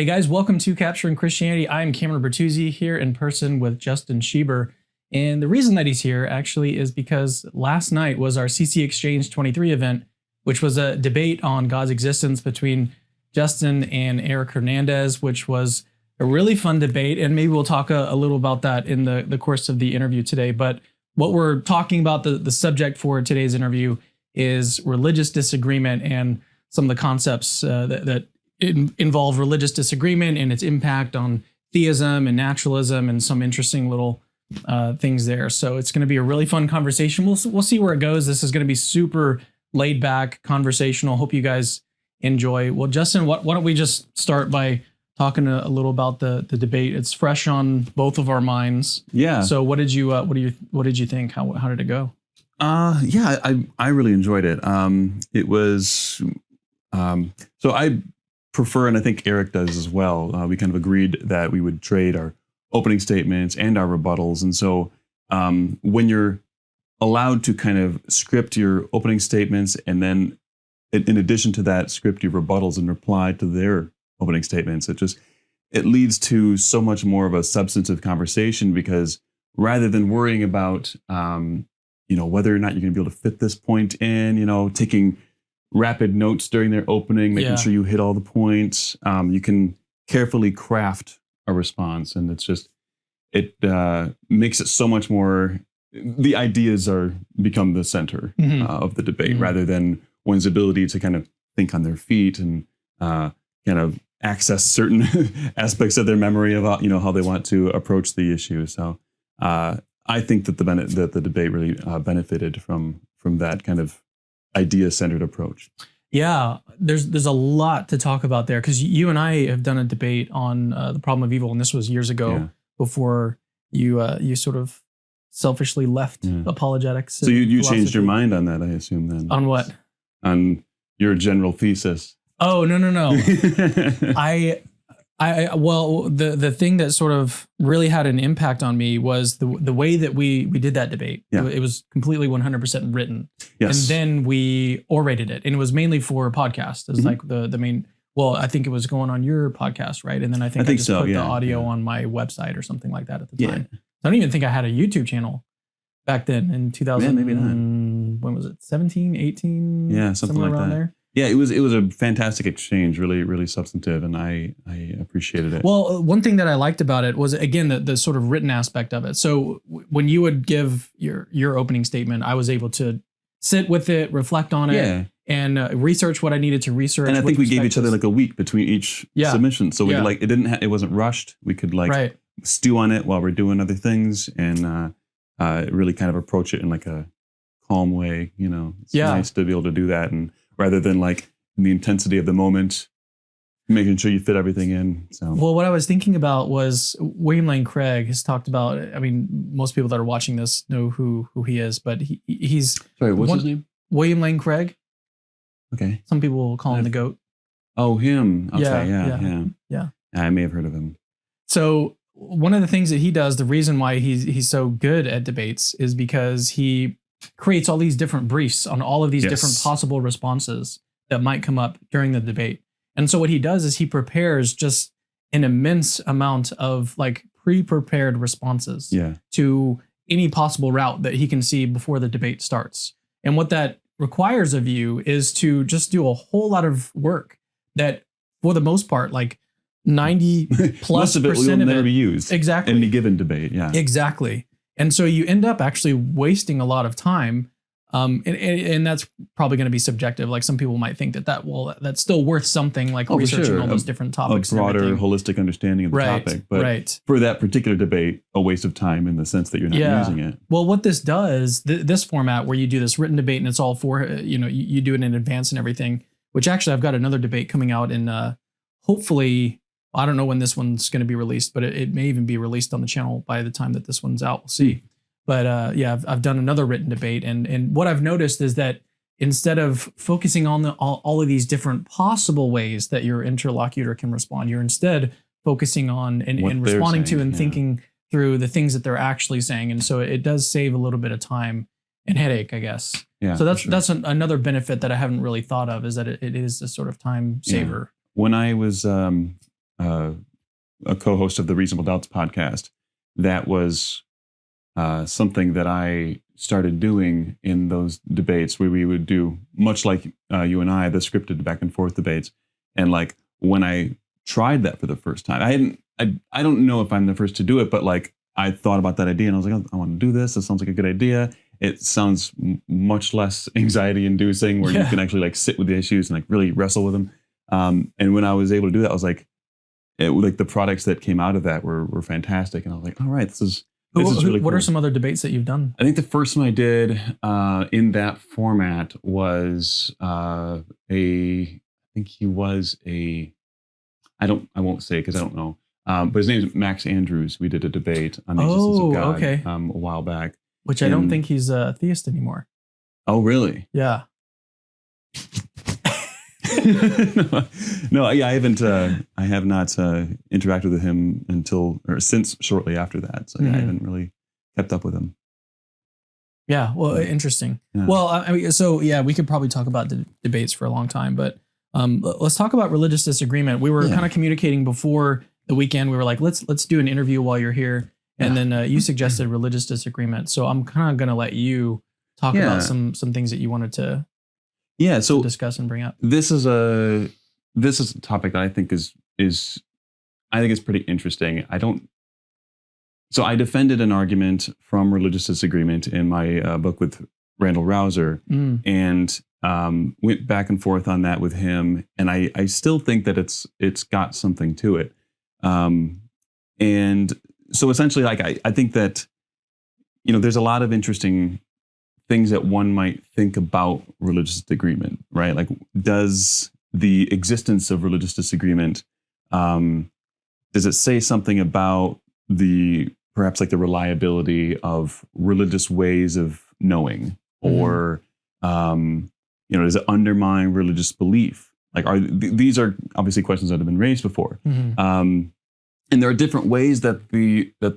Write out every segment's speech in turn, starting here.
Hey guys, welcome to Capturing Christianity. I'm Cameron Bertuzzi here in person with Justin Schieber. And the reason that he's here actually is because last night was our CC Exchange 23 event, which was a debate on God's existence between Justin and Eric Hernandez, which was a really fun debate. And maybe we'll talk a little about that in the course of the interview today. But what we're talking about, the subject for today's interview is religious disagreement and some of the concepts that involve religious disagreement and its impact on theism and naturalism and some interesting little things there. So it's going to be a really fun conversation. We'll see where it goes. This is going to be super laid back, conversational. Hope you guys enjoy. Well, Justin, why don't we just start by talking a little about the debate? It's fresh on both of our minds. Yeah. So what did you think? How did it go? Yeah, I really enjoyed it. It was so I prefer, and I think Eric does as well. We kind of agreed that we would trade our opening statements and our rebuttals. And so when you're allowed to kind of script your opening statements and then in addition to that, script your rebuttals and reply to their opening statements, it leads to so much more of a substantive conversation, because rather than worrying about whether or not you're going to be able to fit this point in, taking rapid notes during their opening, making sure you hit all the points. You can carefully craft a response, and it makes it so much more. The ideas become the center of the debate, rather than one's ability to kind of think on their feet and kind of access certain aspects of their memory about how they want to approach the issue. So I think that the debate really benefited from that kind of idea-centered approach. Yeah, there's a lot to talk about there, because you and I have done a debate on the problem of evil, and this was years ago before you sort of selfishly left apologetics. So you changed your mind on that, I assume, then. On what? On your general thesis. Oh, no. Well, the thing that sort of really had an impact on me was the way that we did that debate. Yeah. It was completely 100% written. Yes. And then we orated it. And it was mainly for a podcast. It was like the main, well, I think it was going on your podcast, right? And then I think I just so, put the audio on my website or something like that at the time. Yeah. I don't even think I had a YouTube channel back then in 2000. Yeah, maybe not. When was it? 17, 18? Yeah, something like around that. There. Yeah, it was a fantastic exchange, really, really substantive, and I appreciated it. Well, one thing that I liked about it was, again, the sort of written aspect of it. So when you would give your opening statement, I was able to sit with it, reflect on it, and research what I needed to research. And I think we gave each other like a week between each submission, so we it wasn't rushed. We could stew on it while we're doing other things, and really kind of approach it in like a calm way. It's nice to be able to do that, and rather than like in the intensity of the moment, making sure you fit everything in. So, well, what I was thinking about was William Lane Craig has talked about. I mean, most people that are watching this know who he is, but he's sorry. What's his name? William Lane Craig. Okay. Some people will call him the GOAT. Oh, him. Okay. Yeah. I may have heard of him. So one of the things that he does, the reason why he's so good at debates, is because he creates all these different briefs on all of these different possible responses that might come up during the debate. And so what he does is he prepares just an immense amount of like pre-prepared responses to any possible route that he can see before the debate starts. And what that requires of you is to just do a whole lot of work that, for the most part, like 90 plus most of it will never be used in any given debate. Yeah, exactly. And so you end up actually wasting a lot of time. And that's probably going to be subjective. Like some people might think that's still worth something, like researching all those different topics. A broader, holistic understanding of the topic. But for that particular debate, a waste of time in the sense that you're not using it. Well, what this does, this format where you do this written debate and it's all for, you do it in advance and everything, which actually I've got another debate coming out in hopefully, I don't know when this one's going to be released, but it may even be released on the channel by the time that this one's out. We'll see. But I've done another written debate, and what I've noticed is that instead of focusing on all of these different possible ways that your interlocutor can respond, you're instead focusing on and responding to and thinking through the things that they're actually saying. And so it does save a little bit of time and headache, I guess. Yeah. So that's another benefit that I haven't really thought of, is that it is a sort of time saver. When I was a co-host of the Reasonable Doubts podcast, that was something that I started doing in those debates, where we would do, much like you and I, the scripted back and forth debates. And like when I tried that for the first time, I don't know if I'm the first to do it, but like I thought about that idea and I was like, oh, I want to do this. It sounds like a good idea. It sounds much less anxiety inducing, where you can actually like sit with the issues and like really wrestle with them. And when I was able to do that, I was like, like the products that came out of that were fantastic. And I was like, all right, this is really cool. What are some other debates that you've done? I think the first one I did in that format was I think he was I won't say because I don't know. But his name is Max Andrews. We did a debate on the existence of God a while back. Which I don't think he's a theist anymore. Oh, really? Yeah. No, yeah, I have not interacted with him since shortly after that. So I haven't really kept up with him. Yeah, well, interesting. Yeah. Well, we could probably talk about the debates for a long time, but let's talk about religious disagreement. We were kind of communicating before the weekend. We were like, let's do an interview while you're here. And then you suggested religious disagreement. So I'm kind of going to let you talk about some things that you wanted to discuss and bring up. This is a topic that I think is pretty interesting. I defended an argument from religious disagreement in my book with Randall Rouser, and went back and forth on that with him. And I still think that it's got something to it. And so essentially, like I think that, there's a lot of interesting things that one might think about religious disagreement, right? Like, does the existence of religious disagreement, does it say something about perhaps like the reliability of religious ways of knowing, or, does it undermine religious belief? Like, these are obviously questions that have been raised before. And there are different ways that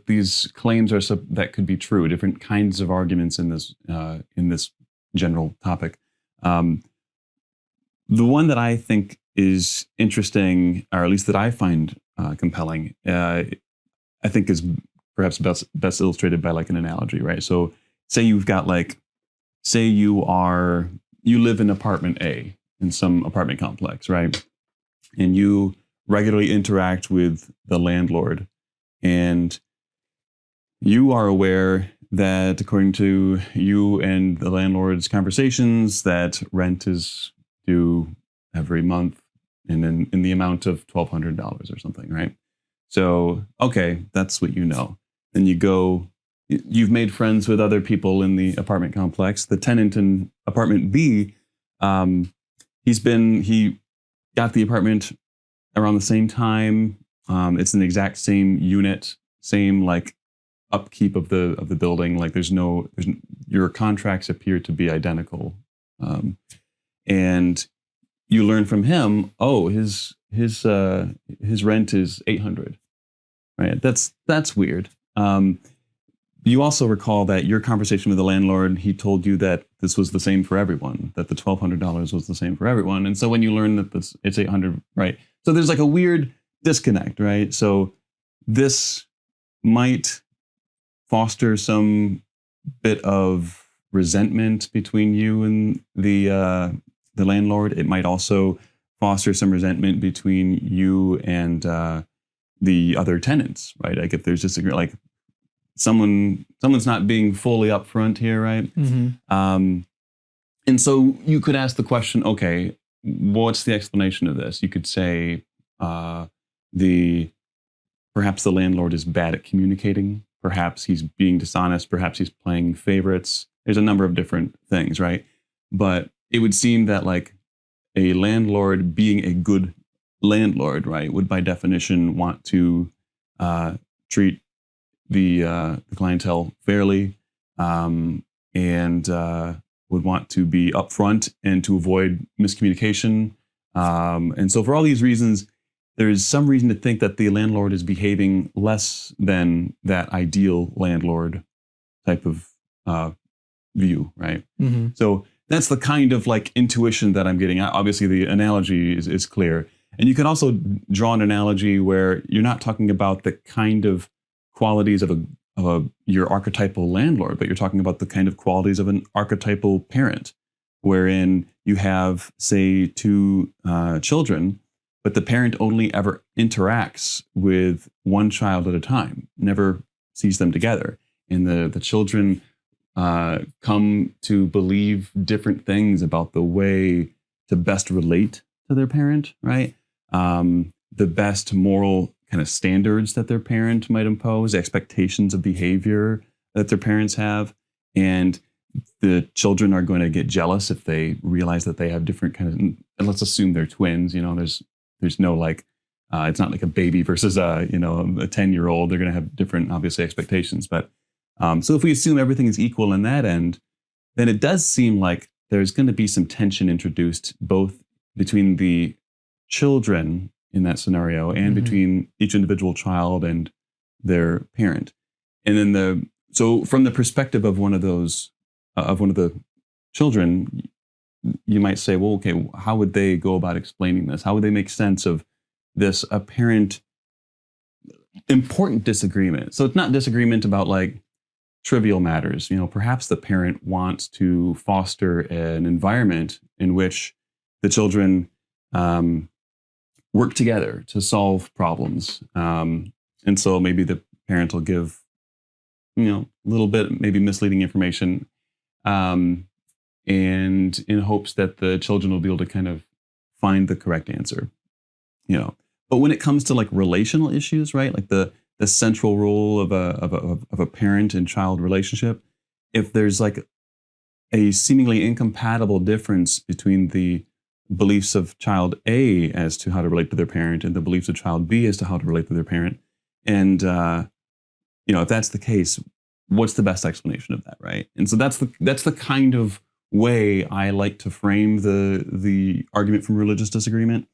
these claims that could be true. Different kinds of arguments in this general topic. The one that I think is interesting, or at least that I find compelling, I think is perhaps best illustrated by like an analogy, right? So, say you live in apartment A in some apartment complex, right? And you regularly interact with the landlord, and you are aware that, according to you and the landlord's conversations, that rent is due every month and in the amount of $1,200 or something, right? So, okay, that's what you know. Then you've made friends with other people in the apartment complex. The tenant in apartment B, he got the apartment around the same time. It's an exact same unit, same like upkeep of the building. Like your contracts appear to be identical. And you learn from him, his rent is $800, right? That's weird. You also recall that your conversation with the landlord, he told you that this was the same for everyone, that the $1,200 was the same for everyone. And so when you learn that it's $800, right? So there's like a weird disconnect, right? So this might foster some bit of resentment between you and the landlord. It might also foster some resentment between you and the other tenants, right? Like if there's disagreement, like someone's not being fully upfront here, right? And so you could ask the question, okay, what's the explanation of this? You could say perhaps the landlord is bad at communicating. Perhaps he's being dishonest. Perhaps he's playing favorites. There's a number of different things, right? But it would seem that like a landlord being a good landlord, right, would by definition want to treat the clientele fairly, and would want to be upfront and to avoid miscommunication. And so for all these reasons, there is some reason to think that the landlord is behaving less than that ideal landlord type of view, right? So that's the kind of like intuition that I'm getting. Obviously, the analogy is clear. And you can also draw an analogy where you're not talking about the kind of qualities of your archetypal landlord, but you're talking about the kind of qualities of an archetypal parent, wherein you have, say, two children, but the parent only ever interacts with one child at a time, never sees them together. And the children come to believe different things about the way to best relate to their parent, right? The best moral kind of standards that their parent might impose, expectations of behavior that their parents have. And the children are going to get jealous if they realize that they have different kind of, and let's assume they're twins, you know, there's no like, it's not like a baby versus a 10-year-old. They're going to have different, obviously, expectations. But so if we assume everything is equal in that end, then it does seem like there's going to be some tension introduced both between the children in that scenario and between each individual child and their parent. And then so from the perspective of one of the children, you might say, well, okay, how would they go about explaining this? How would they make sense of this apparent important disagreement? So it's not disagreement about like trivial matters. You know, perhaps the parent wants to foster an environment in which the children work together to solve problems. And so maybe the parent will give, a little bit maybe misleading information, and in hopes that the children will be able to kind of find the correct answer. But when it comes to like relational issues, right, like the central role of a parent and child relationship, if there's like a seemingly incompatible difference between the beliefs of child A as to how to relate to their parent and the beliefs of child B as to how to relate to their parent, and if that's the case, what's the best explanation of that, right? And so that's the kind of way I like to frame the argument from religious disagreement.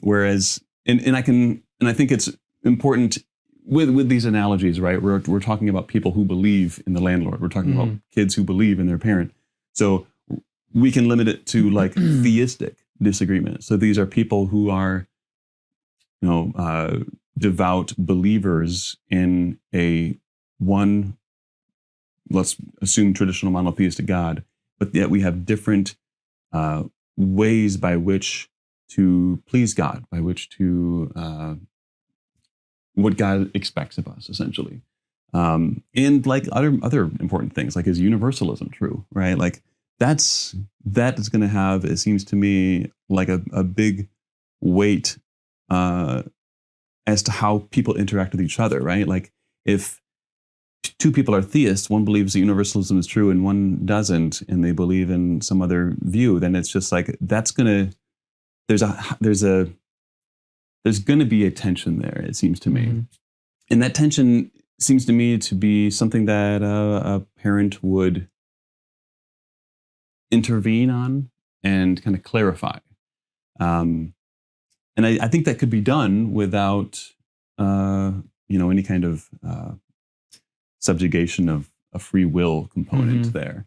Whereas, and I think it's important with these analogies, right? We're talking about people who believe in the landlord. We're talking about kids who believe in their parent. So we can limit it to like theistic disagreement. So these are people who are, devout believers in one, let's assume traditional monotheistic God, but yet we have different ways by which to please God, by which to what God expects of us, essentially. And like other important things, like is universalism true, right? Like that is going to have, it seems to me, like a big weight as to how people interact with each other, right? Like if two people are theists, one believes that universalism is true and one doesn't, and they believe in some other view, then it's just like there's going to be a tension there, it seems to me. And that tension seems to me to be something that a parent would intervene on and kind of clarify. And I think that could be done without, any kind of subjugation of a free will component there.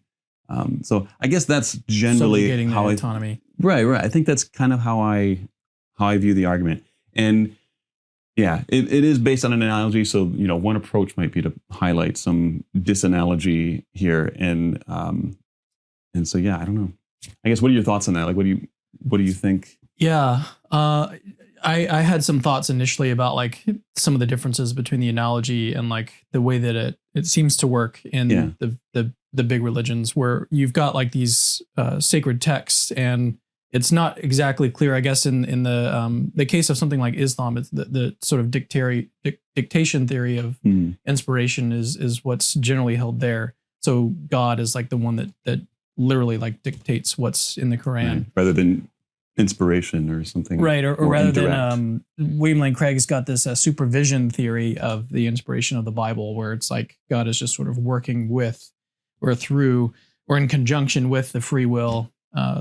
So I guess that's generally how autonomy. Right. I think that's kind of how I view the argument. And yeah, it is based on an analogy. So, one approach might be to highlight some disanalogy here. And so, yeah, I don't know. I guess, what are your thoughts on that? Like, what do you think? Yeah. I had some thoughts initially about like some of the differences between the analogy and like the way that it seems to work in the big religions, where you've got like these sacred texts, and it's not exactly clear, I guess, in the case of something like Islam, it's the sort of dictation theory of inspiration is what's generally held there. So God is like the one that literally like dictates what's in the Quran, right. Rather than inspiration or something, right? Or rather indirect. than William Lane Craig's got this supervision theory of the inspiration of the Bible, where it's like God is just sort of working with or through or in conjunction with the free will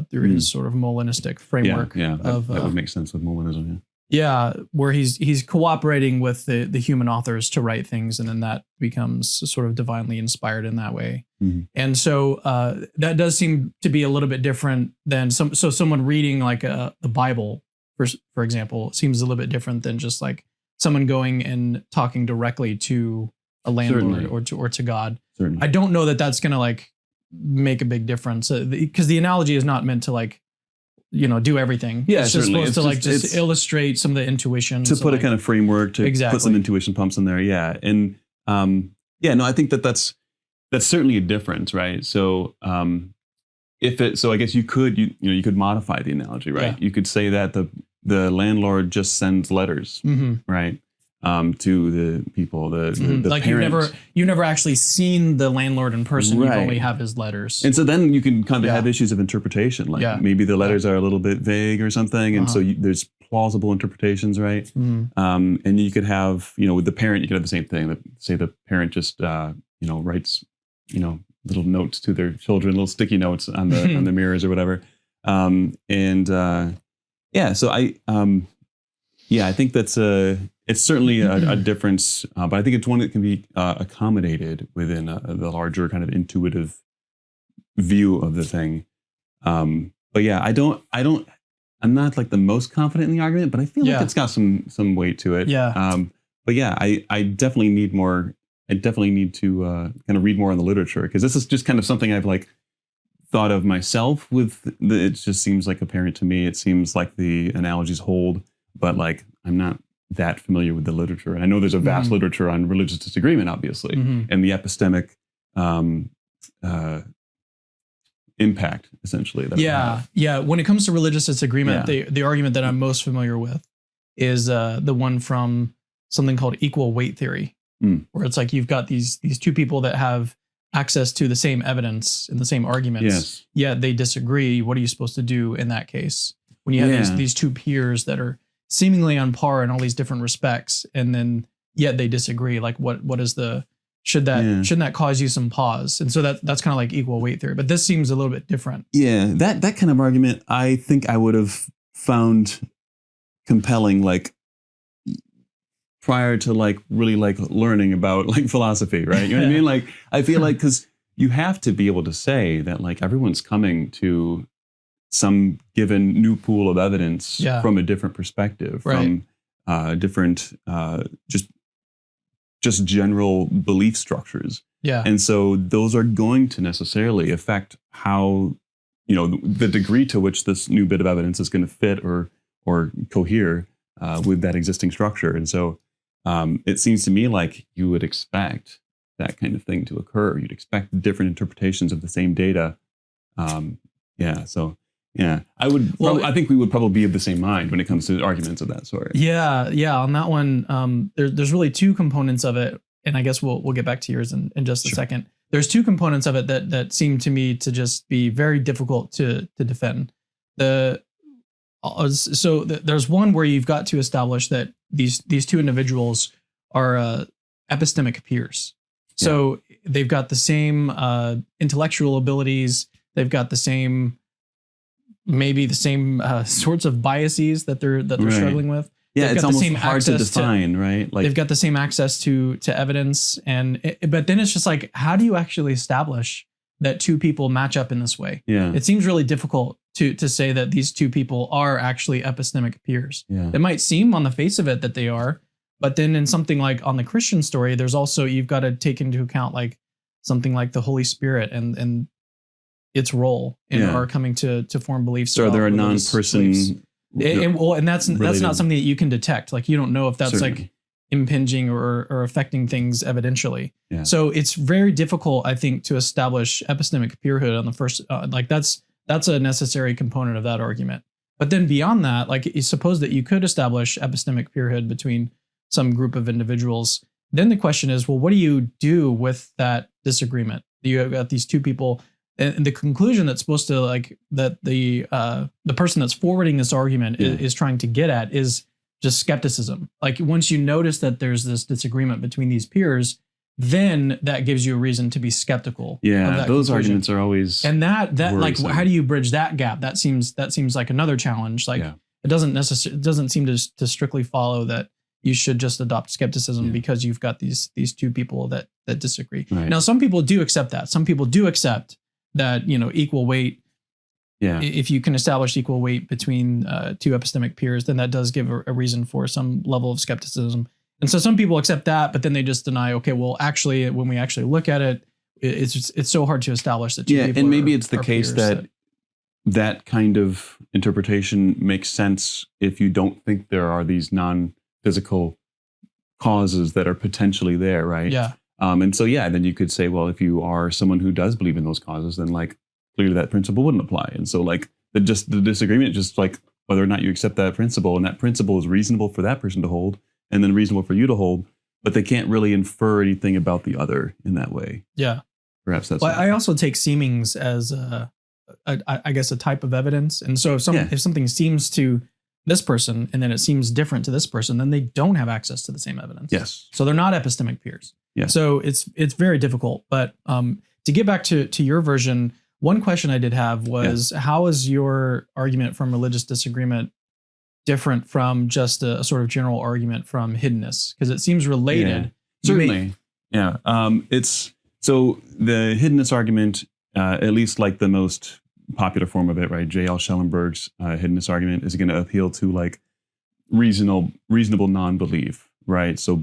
through his sort of Molinistic framework. That would make sense with Molinism. Yeah, where he's cooperating with the human authors to write things, and then that becomes sort of divinely inspired in that way. And so that does seem to be a little bit different than someone reading like the Bible for example, seems a little bit different than just like someone going and talking directly to a landlord or to God. Certainly. I don't know that that's going to like make a big difference because the analogy is not meant to like, do everything. Yeah, it's just certainly. supposed It's to like just illustrate some of the intuition. To put a kind of framework to Exactly. put some intuition pumps in there. Yeah. And I think that's certainly a difference, right? So so I guess you could modify the analogy, right? Yeah. You could say that the landlord just sends letters, right? To the people, the like parent. you've never actually seen the landlord in person. Right. You only have his letters. And so then you can kind of have issues of interpretation. Like maybe the letters are a little bit vague or something. And so there's plausible interpretations, right? And you could have, with the parent, you could have the same thing. Say the parent just, writes, little notes to their children, little sticky notes on the on the mirrors or whatever. So I think that's it's certainly a difference, but I think it's one that can be accommodated within the larger kind of intuitive view of the thing. But yeah, I'm not like the most confident in the argument, but I feel like it's got some weight to it. Yeah. But yeah, I definitely need more. I definitely need to kind of read more on the literature, because this is just kind of something I've like thought of myself it just seems like apparent to me. It seems like the analogies hold, but like I'm not that familiar with the literature. And I know there's a vast literature on religious disagreement, obviously, and the epistemic impact, essentially. Yeah. When it comes to religious disagreement, the argument that I'm most familiar with is the one from something called equal weight theory, where it's like you've got these two people that have access to the same evidence and the same arguments, yet they disagree. What are you supposed to do in that case when you have these two peers that are seemingly on par in all these different respects, and then yet they disagree? Like what is shouldn't that cause you some pause? And so that's kind of like equal weight theory, but this seems a little bit different. Yeah, that kind of argument I think I would have found compelling, like prior to like really like learning about like philosophy, right? You know what I mean? Like I feel like, because you have to be able to say that like everyone's coming to some given new pool of evidence from a different perspective, from different just general belief structures. Yeah. And so those are going to necessarily affect how, the degree to which this new bit of evidence is going to fit or cohere with that existing structure. And so it seems to me like you would expect that kind of thing to occur. You'd expect different interpretations of the same data. I think we would probably be of the same mind when it comes to arguments of that sort. Yeah. On that one, there's really two components of it, and I guess we'll get back to yours in just a second. There's two components of it that seem to me to just be very difficult to defend. There's one where you've got to establish that these two individuals are epistemic peers. So they've got the same intellectual abilities. They've got the same sorts of biases that they're struggling with. Yeah, they've it's got almost the same hard to define, right? Like they've got the same access to evidence, but then it's just like, how do you actually establish that two people match up in this way? Yeah, it seems really difficult to say that these two people are actually epistemic peers. Yeah, it might seem on the face of it that they are, but then in something like on the Christian story, there's also, you've got to take into account like something like the Holy Spirit and its role in our coming to form beliefs. So they're a non-person. And that's not something that you can detect. Like you don't know if that's like impinging or affecting things evidentially. Yeah. So it's very difficult, I think, to establish epistemic peerhood on the first. That's a necessary component of that argument. But then beyond that, like suppose that you could establish epistemic peerhood between some group of individuals. Then the question is, well, what do you do with that disagreement? You have got these two people. And the conclusion that's supposed to that the person that's forwarding this argument is trying to get at is just skepticism. Like once you notice that there's this disagreement between these peers, then that gives you a reason to be skeptical. Yeah, of that those conclusion. Arguments are always that worrisome. How do you bridge that gap? That seems like another challenge. It doesn't seem to strictly follow that you should just adopt skepticism because you've got these two people that disagree. Right. Now, some people do accept that. Some people do accept that, equal weight Yeah. if you can establish equal weight between two epistemic peers, then that does give a reason for some level of skepticism. And so some people accept that, but then they just deny, okay, well, actually, when we actually look at it, it's so hard to establish that two people and maybe are, it's the are case peers that kind of interpretation makes sense if you don't think there are these non-physical causes that are potentially there, right? Yeah. And so, then you could say, well, if you are someone who does believe in those causes, then like clearly that principle wouldn't apply. And so like the disagreement, just like whether or not you accept that principle, and that principle is reasonable for that person to hold and then reasonable for you to hold, but they can't really infer anything about the other in that way. Yeah. Perhaps that's. Well, I also take seemings as I guess a type of evidence. And so if something seems to this person and then it seems different to this person, then they don't have access to the same evidence. Yes. So they're not epistemic peers. Yeah. So it's very difficult. But to get back to your version, one question I did have was, how is your argument from religious disagreement different from just a sort of general argument from hiddenness? Because it seems related. Certainly. It's so the hiddenness argument, at least like the most popular form of it, right? J.L. Schellenberg's hiddenness argument is going to appeal to like reasonable non-belief, right? So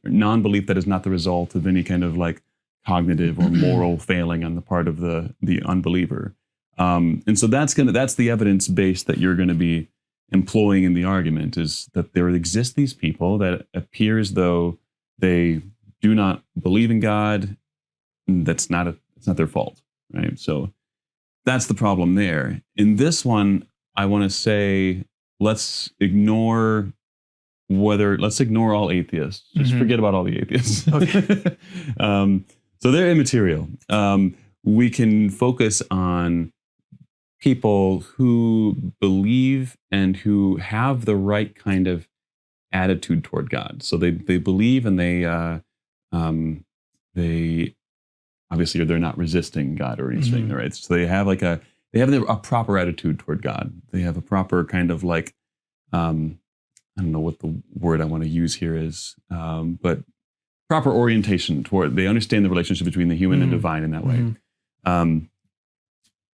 non-belief that is not the result of any kind of like cognitive or moral failing on the part of the unbeliever. And so that's the evidence base that you're going to be employing in the argument, is that there exist these people that appear as though they do not believe in God. It's not their fault, right? So that's the problem there. In this one, I want to say, let's ignore all atheists. Just forget about all the atheists. Okay. So they're immaterial. We can focus on people who believe and who have the right kind of attitude toward God. So they believe, and they obviously they're not resisting God or anything, right? So they have a proper attitude toward God. They have a proper kind of like, I don't know what the word I want to use here is, but proper orientation toward. They understand the relationship between the human and divine in that way.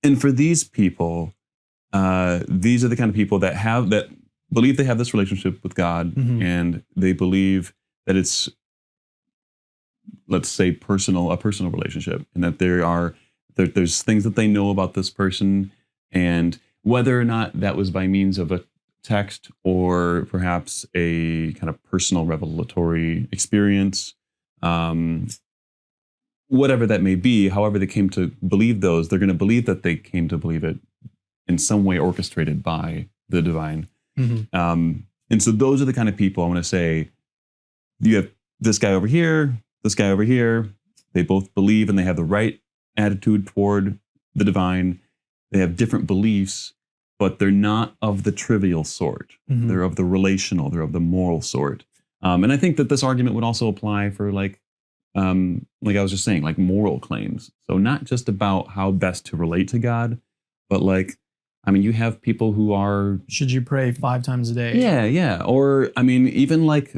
And for these people, these are the kind of people that believe they have this relationship with God, and they believe that it's, let's say, a personal relationship, and that there's things that they know about this person, and whether or not that was by means of a text or perhaps a kind of personal revelatory experience, whatever that may be, however they came to believe those, they're going to believe that they came to believe it in some way orchestrated by the divine. And so those are the kind of people I want to say, you have this guy over here, this guy over here. They both believe and they have the right attitude toward the divine. They have different beliefs, but they're not of the trivial sort. They're of the relational, they're of the moral sort. And I think that this argument would also apply for like I was just saying, like moral claims. So not just about how best to relate to God, but like, I mean, you have people who are... Should you pray 5 times a day? Yeah. Or, I mean, even like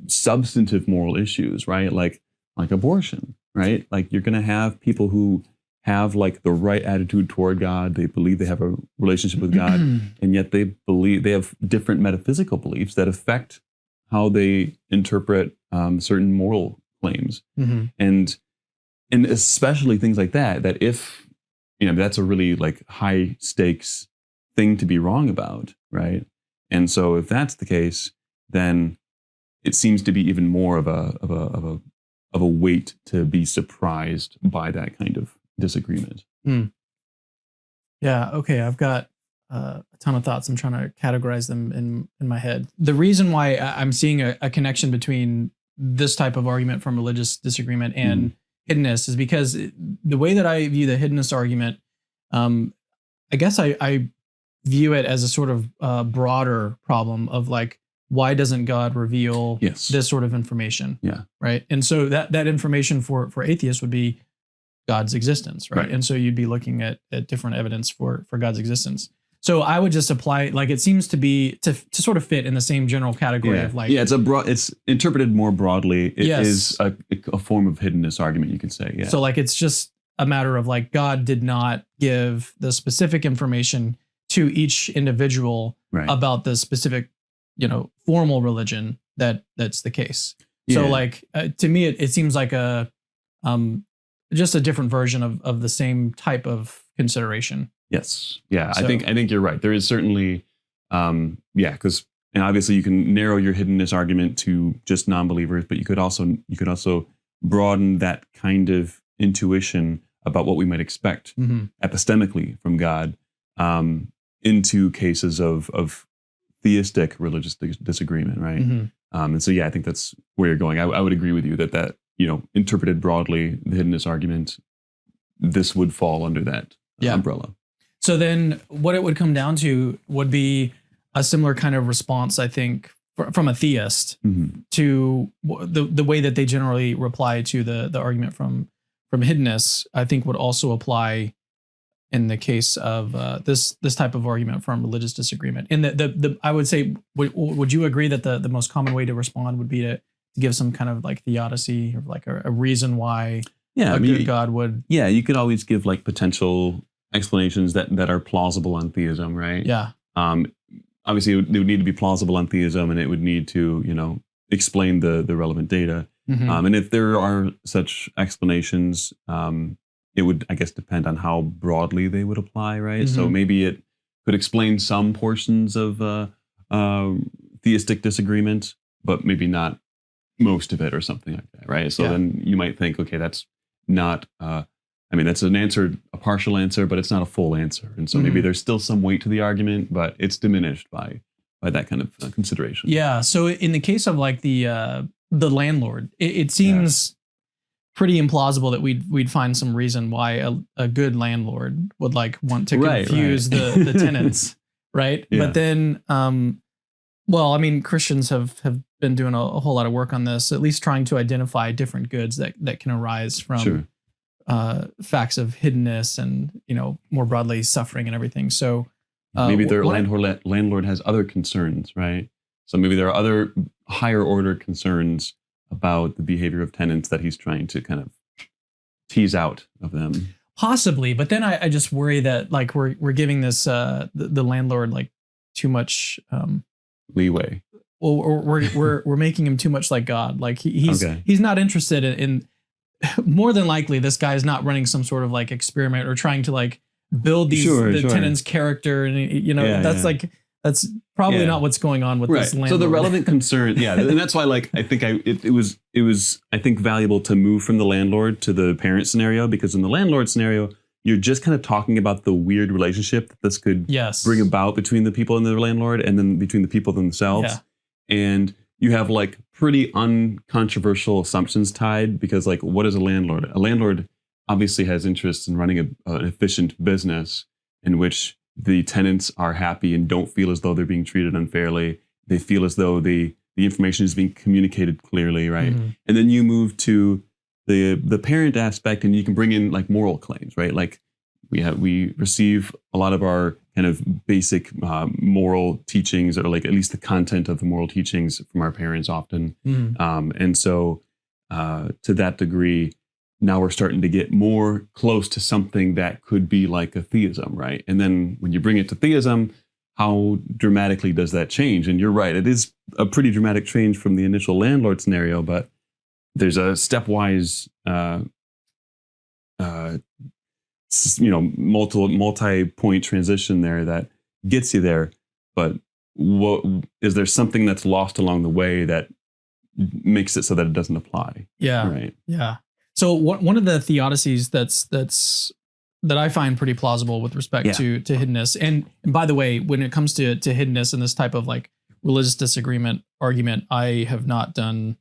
substantive moral issues, right? Like abortion, right? Like you're going to have people who have like the right attitude toward God. They believe they have a relationship with God, and yet they believe they have different metaphysical beliefs that affect how they interpret certain moral claims. And especially things like that if, that's a really like high stakes thing to be wrong about, right? And so if that's the case, then it seems to be even more of a weight to be surprised by that kind of disagreement. Yeah. Okay. I've got a ton of thoughts. I'm trying to categorize them in my head. The reason why I'm seeing a connection between this type of argument from religious disagreement and hiddenness is because the way that I view the hiddenness argument, I guess I view it as a sort of broader problem of like, why doesn't God reveal this sort of information? Yeah. Right. And so that information for atheists would be God's existence. Right. And so you'd be looking at different evidence for God's existence. So I would just apply, like, it seems to be to sort of fit in the same general category of like, it's interpreted more broadly. It is a form of hiddenness argument, you could say. Yeah. So like, it's just a matter of like God did not give the specific information to each individual Right. about the specific, formal religion that's the case. So Yeah. like to me, it seems like just a different version of the same type of consideration. Yes. Yeah. So- I think you're right. There is certainly, because obviously you can narrow your hiddenness argument to just non-believers, but you could also broaden that kind of intuition about what we might expect epistemically from God into cases of theistic religious disagreement, right? And so, I think that's where you're going. I would agree with you that interpreted broadly, the hiddenness argument, this would fall under that umbrella. So then what it would come down to would be a similar kind of response, I think, from a theist to the way that they generally reply to the argument from hiddenness, I think would also apply in the case of this type of argument from religious disagreement. And the I would say, would you agree that the most common way to respond would be to give some kind of like theodicy or like a reason why good God would? Yeah, you could always give like potential explanations that are plausible on theism, right? Yeah. Obviously, it would need to be plausible on theism, and it would need to explain the relevant data. And if there are such explanations, it would, I guess, depend on how broadly they would apply, right? So maybe it could explain some portions of theistic disagreement, but maybe not most of it or something like that, right? So then you might think, okay, that's not, that's an answer, a partial answer, but it's not a full answer. And so maybe there's still some weight to the argument, but it's diminished by that kind of consideration. Yeah. So in the case of like the landlord, it seems pretty implausible that we'd find some reason why a good landlord would like want to confuse the tenants, right? Yeah. But then, Christians have been doing a whole lot of work on this, at least trying to identify different goods that can arise from facts of hiddenness and more broadly suffering and everything. So maybe their landlord has other concerns, right? So maybe there are other higher order concerns about the behavior of tenants that he's trying to kind of tease out of them. Possibly, but then I just worry that like we're giving this the landlord like too much leeway. Or we're making him too much like God. Like he's not interested in more than likely this guy is not running some sort of like experiment or trying to like build these tenant's character, and that's probably not what's going on with this landlord. So the relevant concern, and that's why I think it was I think valuable to move from the landlord to the parent scenario, because in the landlord scenario you're just kind of talking about the weird relationship that this could bring about between the people and the landlord, and then between the people themselves. And you have like pretty uncontroversial assumptions tied, because like, what is a landlord? A landlord obviously has interest in running an efficient business in which the tenants are happy and don't feel as though they're being treated unfairly. They feel as though the information is being communicated clearly, right? And then you move to the parent aspect, and you can bring in like moral claims, right? Like we receive a lot of our kind of basic moral teachings, or like at least the content of the moral teachings, from our parents often. And so to that degree, now we're starting to get more close to something that could be like a theism, right? And then when you bring it to theism, how dramatically does that change? And you're right, it is a pretty dramatic change from the initial landlord scenario, but there's a stepwise, multi-point transition there that gets you there. But is there something that's lost along the way that makes it so that it doesn't apply? Yeah. Right. Yeah. So one of the theodicies that I find pretty plausible with respect to hiddenness, and by the way, when it comes to hiddenness and this type of like religious disagreement argument, I have not done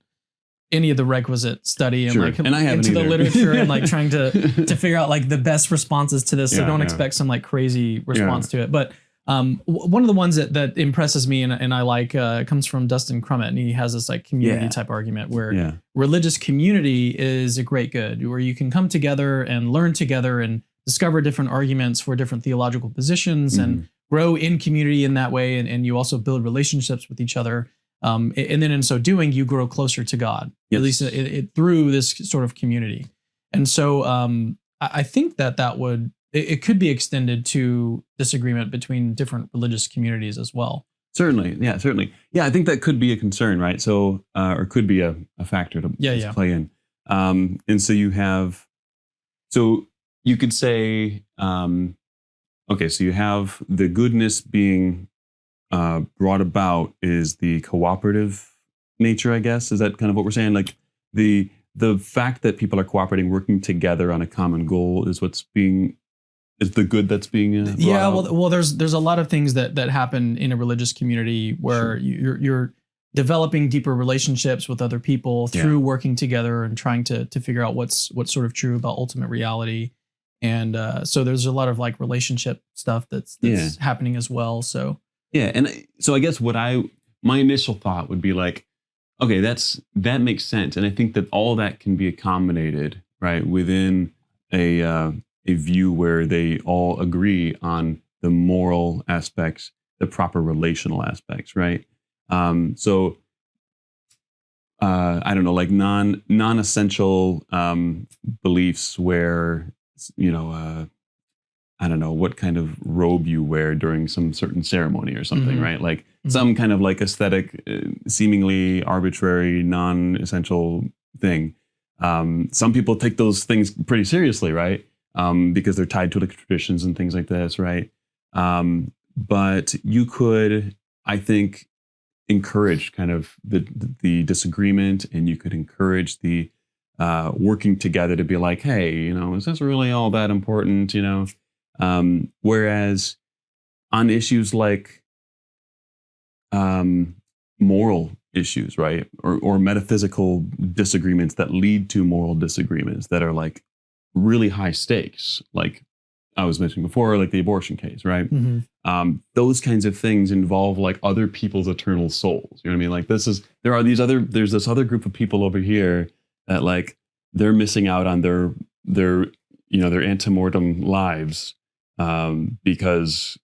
any of the requisite study and and I haven't into the either. literature and like trying to figure out like the best responses to this. So don't expect some like crazy response to it. But one of the ones that impresses me and I like comes from Dustin Crummett, and he has this like community type argument where religious community is a great good, where you can come together and learn together and discover different arguments for different theological positions and grow in community in that way. And you also build relationships with each other. And then in so doing, you grow closer to God, at least through this sort of community. And so I think that would it could be extended to disagreement between different religious communities as well. Certainly. Yeah, I think that could be a concern, right? So, or could be a factor to play in. And so you could say, okay, so you have the goodness being brought about is the cooperative nature, I guess. Is that kind of what we're saying? Like the fact that people are cooperating, working together on a common goal is the good that's being brought out? Well, there's a lot of things that happen in a religious community where you're developing deeper relationships with other people through working together and trying to figure out what's sort of true about ultimate reality. And so there's a lot of like relationship stuff that's happening as well. So and so I guess my initial thought would be like, okay, that makes sense, and I think that all that can be accommodated right within a view where they all agree on the moral aspects, the proper relational aspects, right? So I don't know, like non-essential beliefs where, I don't know what kind of robe you wear during some certain ceremony or something, right? Like some kind of like aesthetic, seemingly arbitrary, non-essential thing. Some people take those things pretty seriously, right? Because they're tied to like traditions and things like this, right? But you could, I think, encourage kind of the disagreement, and you could encourage the working together to be like, hey, is this really all that important? Whereas on issues like moral issues, right, or metaphysical disagreements that lead to moral disagreements that are like really high stakes, like I was mentioning before, like the abortion case, right? Those kinds of things involve like other people's eternal souls. You know what I mean? Like there's this other group of people over here that like they're missing out on their antemortem lives because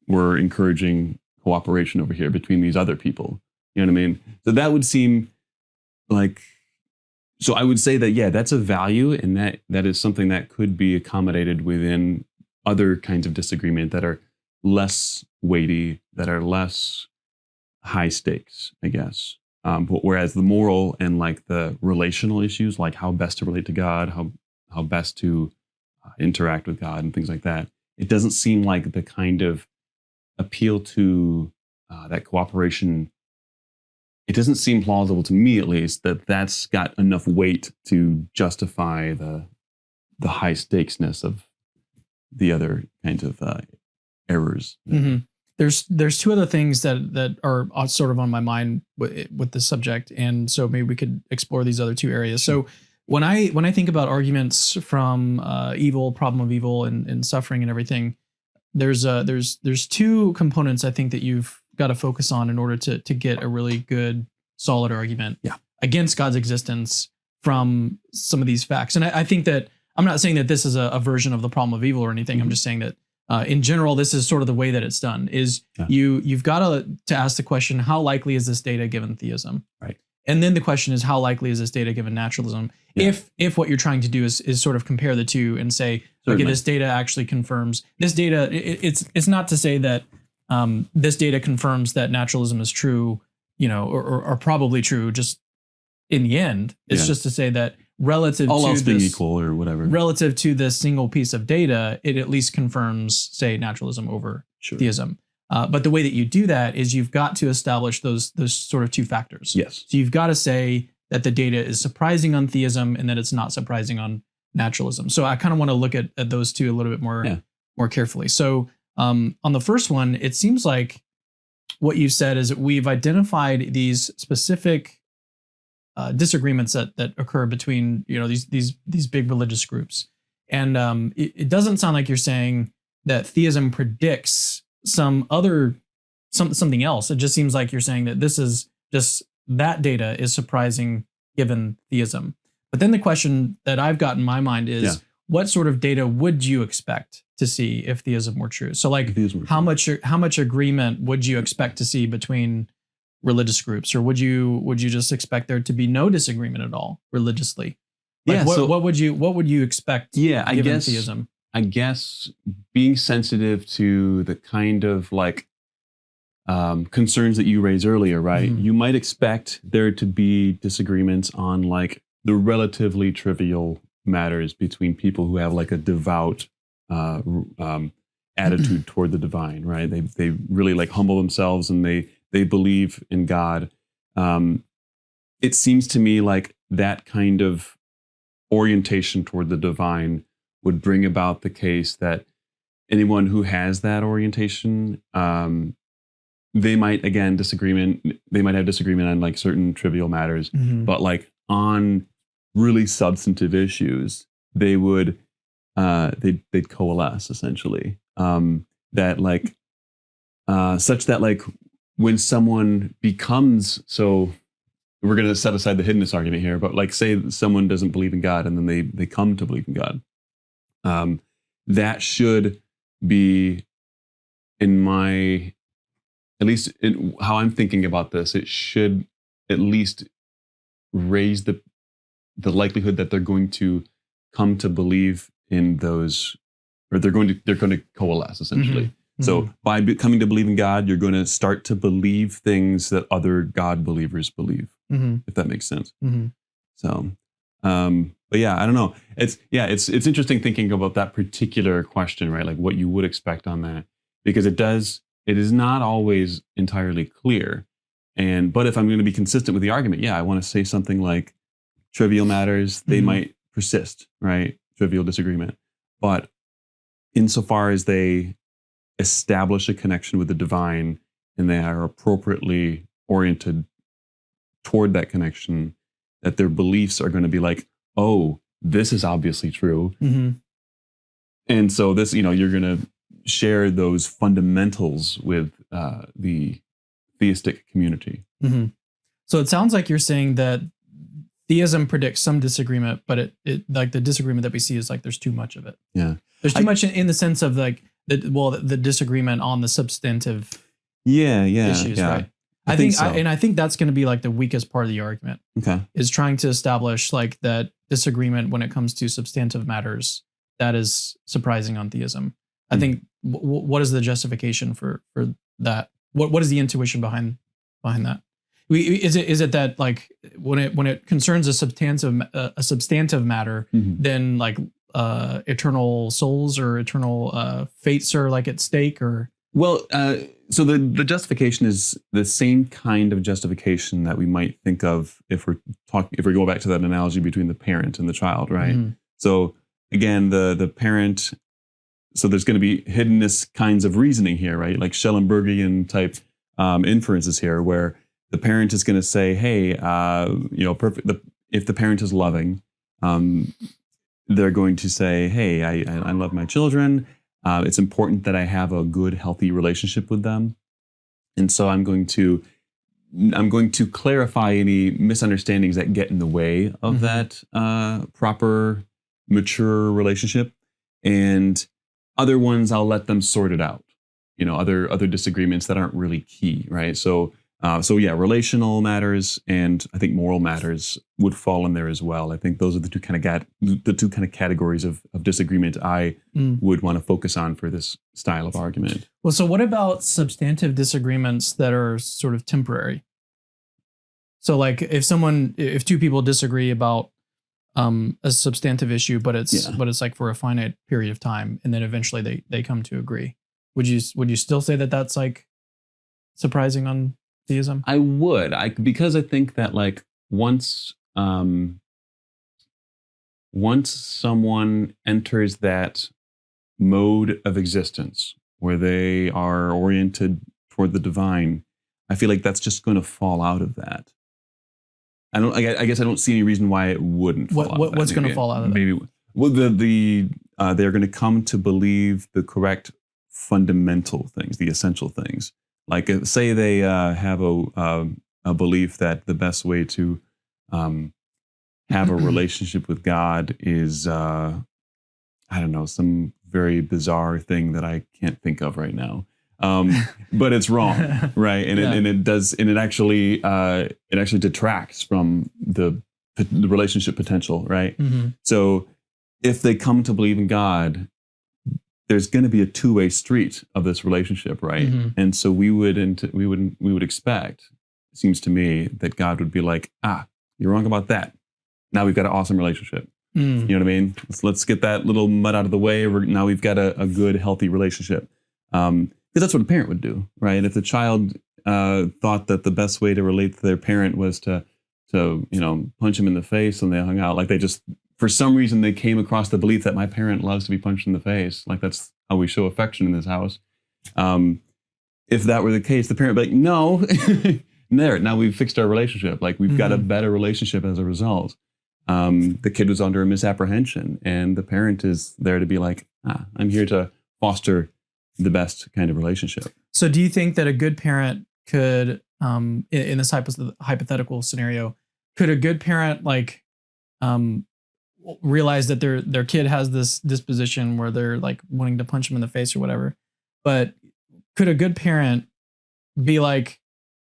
we're encouraging cooperation over here between these other people. You know what I mean? So that would seem like. So I would say that, that's a value, and that is something that could be accommodated within other kinds of disagreement that are less weighty, that are less high stakes, I guess. But whereas the moral and like the relational issues, like how best to relate to God, how best to interact with God and things like that, it doesn't seem like the kind of appeal to that cooperation. It doesn't seem plausible to me, at least, that that's got enough weight to justify the high stakesness of the other kinds of errors. There's two other things that are sort of on my mind with this subject, and so maybe we could explore these other two areas. So when I think about arguments from evil, problem of evil, and suffering and everything, there's two components I think that you've got to focus on in order to get a really good, solid argument against God's existence from some of these facts. And I think that I'm not saying that this is a version of the problem of evil or anything. I'm just saying that in general, this is sort of the way that it's done. Is you've got to ask the question, how likely is this data given theism? Right. And then the question is, how likely is this data given naturalism? Yeah. If what you're trying to do is sort of compare the two and say, okay, this data actually confirms this data. It's not to say that this data confirms that naturalism is true, or probably true just in the end. It's just to say that relative all to else being equal or whatever, relative to this single piece of data, it at least confirms, say, naturalism over theism. But the way that you do that is you've got to establish those sort of two factors. Yes. So you've got to say that the data is surprising on theism and that it's not surprising on naturalism. So I kind of want to look at those two a little bit more carefully. So on the first one, it seems like what you said is that we've identified these specific disagreements that occur between these big religious groups, and it doesn't sound like you're saying that theism predicts something else. It just seems like you're saying that this is just that data is surprising given theism. But then the question that I've got in my mind is, what sort of data would you expect to see if theism were true? So like how much agreement would you expect to see between religious groups, or would you just expect there to be no disagreement at all religiously? Like Yeah, what would you expect I given guess theism? I guess being sensitive to the kind of like concerns that you raised earlier, right? Mhm. You might expect there to be disagreements on like the relatively trivial matters between people who have like a devout attitude toward the divine, right? They really like humble themselves and they believe in God. It seems to me like that kind of orientation toward the divine would bring about the case that anyone who has that orientation, they might again they might have disagreement on like certain trivial matters, Mhm. but like on really substantive issues, they would they'd coalesce essentially. That like such that like when someone becomes so we're going to set aside the hiddenness argument here, but like say someone doesn't believe in God and then they come to believe in God. That should be in my, at least in how I'm thinking about this, it should at least raise the likelihood that they're going to come to believe in those, or they're going to coalesce essentially. Mhm. So Mhm. by coming to believe in God, you're going to start to believe things that other God believers believe, Mhm. if that makes sense. Mhm. So, but yeah, I don't know. It's interesting thinking about that particular question, right? Like what you would expect on that, because it is not always entirely clear. But if I'm going to be consistent with the argument, yeah, I want to say something like trivial matters, they Mhm. might persist, right? Trivial disagreement. But insofar as they establish a connection with the divine and they are appropriately oriented toward that connection, that their beliefs are going to be like, oh, this is obviously true. Mhm. And so this, you're going to share those fundamentals with the theistic community. Mhm. So it sounds like you're saying that theism predicts some disagreement, but it like the disagreement that we see is like there's too much of it. Yeah. There's too much in the sense of like the disagreement on the substantive issues, Yeah. right? I think so. I think that's going to be like the weakest part of the argument Okay. is trying to establish like that disagreement when it comes to substantive matters that is surprising on theism. I think what is the justification for that? What is the intuition behind that? Is it that like when it concerns a substantive matter, Mhm. then like eternal souls or eternal fates are like at stake, or Well, so the justification is the same kind of justification that we might think of if we go back to that analogy between the parent and the child, right? Mhm. So again, the parent. So there's going to be hiddenness kinds of reasoning here, right? Like Schellenbergian type inferences here, where the parent is going to say, "Hey, if the parent is loving, they're going to say, "Hey, I love my children. It's important that I have a good, healthy relationship with them, and so I'm going to clarify any misunderstandings that get in the way of Mhm. that proper, mature relationship, and other ones I'll let them sort it out. Other disagreements that aren't really key, right? So yeah, relational matters and I think moral matters would fall in there as well. I think those are the two kind of categories of disagreement I would want to focus on for this style of argument. Well, so what about substantive disagreements that are sort of temporary? So like if two people disagree about a substantive issue, but it's like for a finite period of time, and then eventually they come to agree. Would you still say that that's like surprising on theism? I would, because I think that like once someone enters that mode of existence where they are oriented toward the divine, I feel like that's just going to fall out of that. I guess I don't see any reason why it wouldn't fall out of that. What's going to fall out of that? Maybe they're going to come to believe the correct fundamental things, the essential things. Like say they have a belief that the best way to have a relationship with God is I don't know, some very bizarre thing that I can't think of right now. But it's wrong, right? And it actually detracts from the the relationship potential, right? Mm-hmm. So if they come to believe in God, there's going to be a two-way street of this relationship, right? Mm-hmm. And so we would expect, it seems to me, that God would be like, you're wrong about that. Now we've got an awesome relationship. Mm. You know what I mean? Let's get that little mud out of the way. Now we've got a good, healthy relationship. Because that's what a parent would do, right? If the child thought that the best way to relate to their parent was to punch him in the face when they hung out, like they just, for some reason, they came across the belief that my parent loves to be punched in the face. Like that's how we show affection in this house. If that were the case, the parent would be like, no, there, now we've fixed our relationship. Like we've got a better relationship as a result. The kid was under a misapprehension, and the parent is there to be like, I'm here to foster the best kind of relationship. So do you think that a good parent could, in this hypothetical scenario, could a good parent like realize that their kid has this disposition where they're like wanting to punch him in the face or whatever, but could a good parent be like,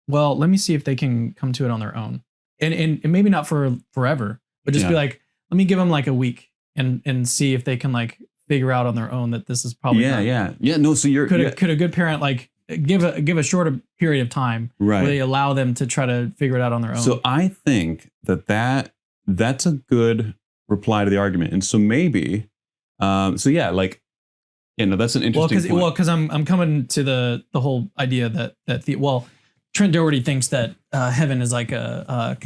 well, let me see if they can come to it on their own, and maybe not for forever, but just be like, let me give them like a week and see if they can like figure out on their own that this is probably no. So could a good parent like give a shorter period of time, right, where they allow them to try to figure it out on their own? So I think that's a good reply to the argument, and so maybe, that's an interesting point. Because I'm coming to the whole idea that Trent Doherty thinks that heaven is like a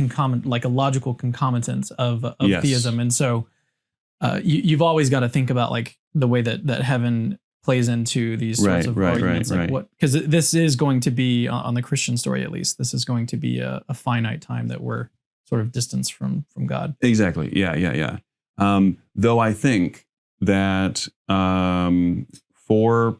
logical concomitant of theism, and so you've always got to think about like the way that heaven plays into these sorts of arguments, because this is going to be, on the Christian story at least, this is going to be a finite time that we're sort of distanced from God. Exactly. Yeah. Though I think that for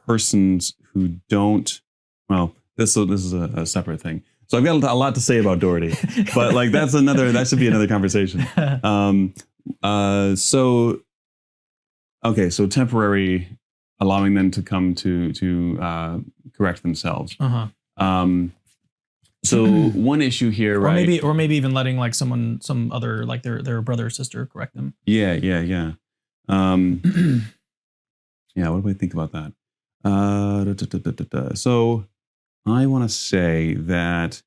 persons who don't, well, this is a separate thing. So I've got a lot to say about Doherty, but like that should be another conversation. So temporary, allowing them to come to correct themselves. So one issue here, right? Or maybe even letting like some other, like their brother or sister correct them. Yeah. Yeah. What do I think about that? So I want to say that.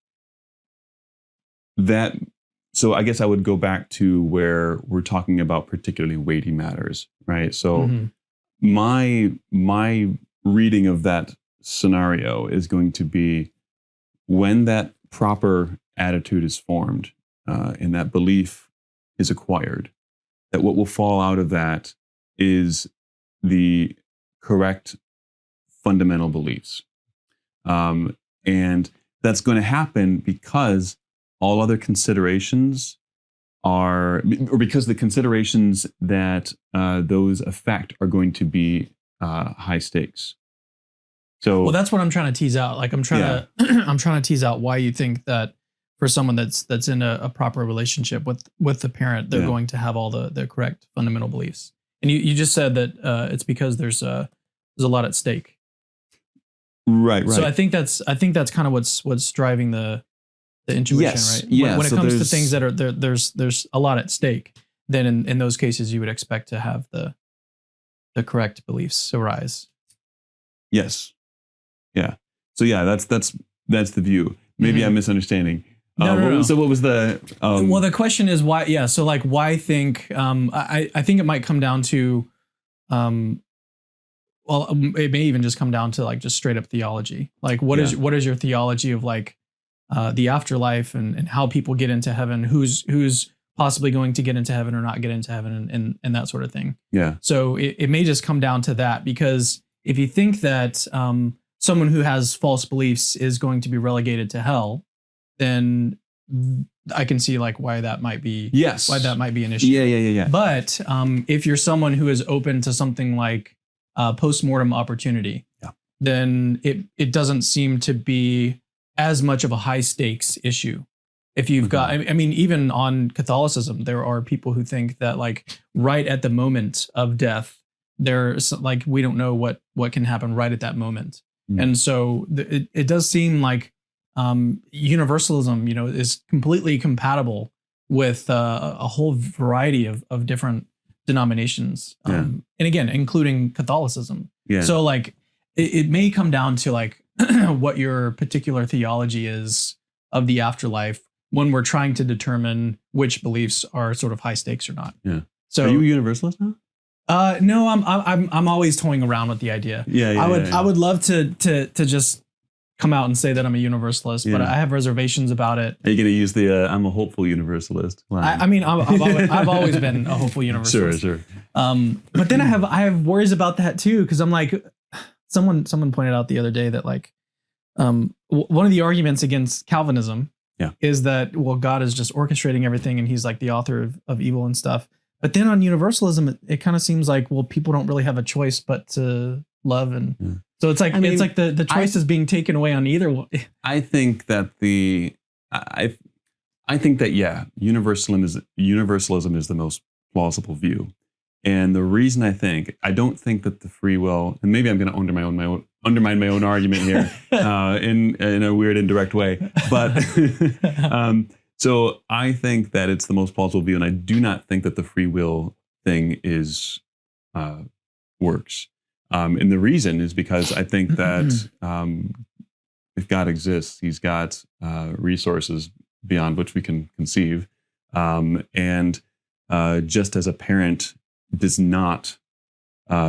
So I guess I would go back to where we're talking about particularly weighty matters, right? So my reading of that scenario is going to be, when that proper attitude is formed and that belief is acquired, that what will fall out of that is the correct fundamental beliefs. And that's going to happen because all other considerations because the considerations that those affect are going to be high stakes. So, well, that's what I'm trying to tease out. Like I'm trying to tease out why you think that for someone that's in a proper relationship with the parent, they're going to have all the correct fundamental beliefs. And you just said that it's because there's a lot at stake. Right. So I think that's kind of what's driving the intuition, right? Yeah. When it comes to things that are there's a lot at stake, then in those cases you would expect to have the correct beliefs arise. Yes. Yeah. So that's the view. Maybe I'm misunderstanding. No. So what was the? Well, the question is why? Yeah. So like, why think? I think it might come down to, well, it may even just come down to like just straight up theology. Like, what is your theology of like the afterlife and how people get into heaven? Who's possibly going to get into heaven or not get into heaven and that sort of thing. Yeah. So it may just come down to that, because if you think that someone who has false beliefs is going to be relegated to hell, then I can see like why that might be an issue. Yeah. But if you're someone who is open to something like post-mortem opportunity, then it doesn't seem to be as much of a high stakes issue. If you've got, I mean, even on Catholicism, there are people who think that like right at the moment of death, there's like, we don't know what can happen right at that moment. And so it does seem like universalism, is completely compatible with a whole variety of different denominations, and again, including Catholicism. Yeah. So like, it may come down to like what your particular theology is of the afterlife when we're trying to determine which beliefs are sort of high stakes or not. Yeah. So are you a universalist now? No, I'm always toying around with the idea. I would love to just come out and say that I'm a universalist, but I have reservations about it. Are you going to use the I'm a hopeful universalist line? I mean, I've always been a hopeful universalist. Sure. But then I have worries about that too, because I'm like, someone pointed out the other day that like, one of the arguments against Calvinism is that, well, God is just orchestrating everything and he's like the author of evil and stuff. But then on universalism, it kind of seems like, well, people don't really have a choice but to love. And so it's like, it's like the choice is being taken away on either one. I think that universalism is the most plausible view. And the reason I don't think that the free will, and maybe I'm going to undermine my own argument here in a weird indirect way, but so I think that it's the most plausible view, and I do not think that the free will thing works. And the reason is because I think that if God exists, he's got resources beyond which we can conceive. And just as a parent does not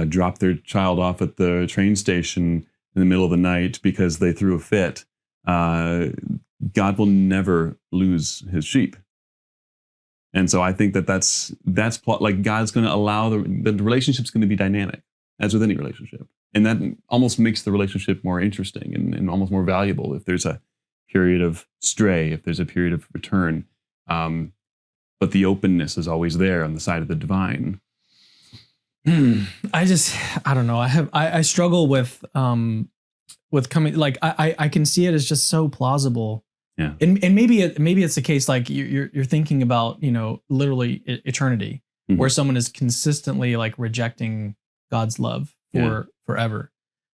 drop their child off at the train station in the middle of the night because they threw a fit, God will never lose his sheep. And so I think that's like God's going to allow the relationship's going to be dynamic, as with any relationship. And that almost makes the relationship more interesting and almost more valuable if there's a period of stray, if there's a period of return. But the openness is always there on the side of the divine. I don't know. I struggle with coming, like, I can see it as just so plausible. Yeah. And maybe it's the case, like you're thinking about, literally eternity, where someone is consistently like rejecting God's love for forever.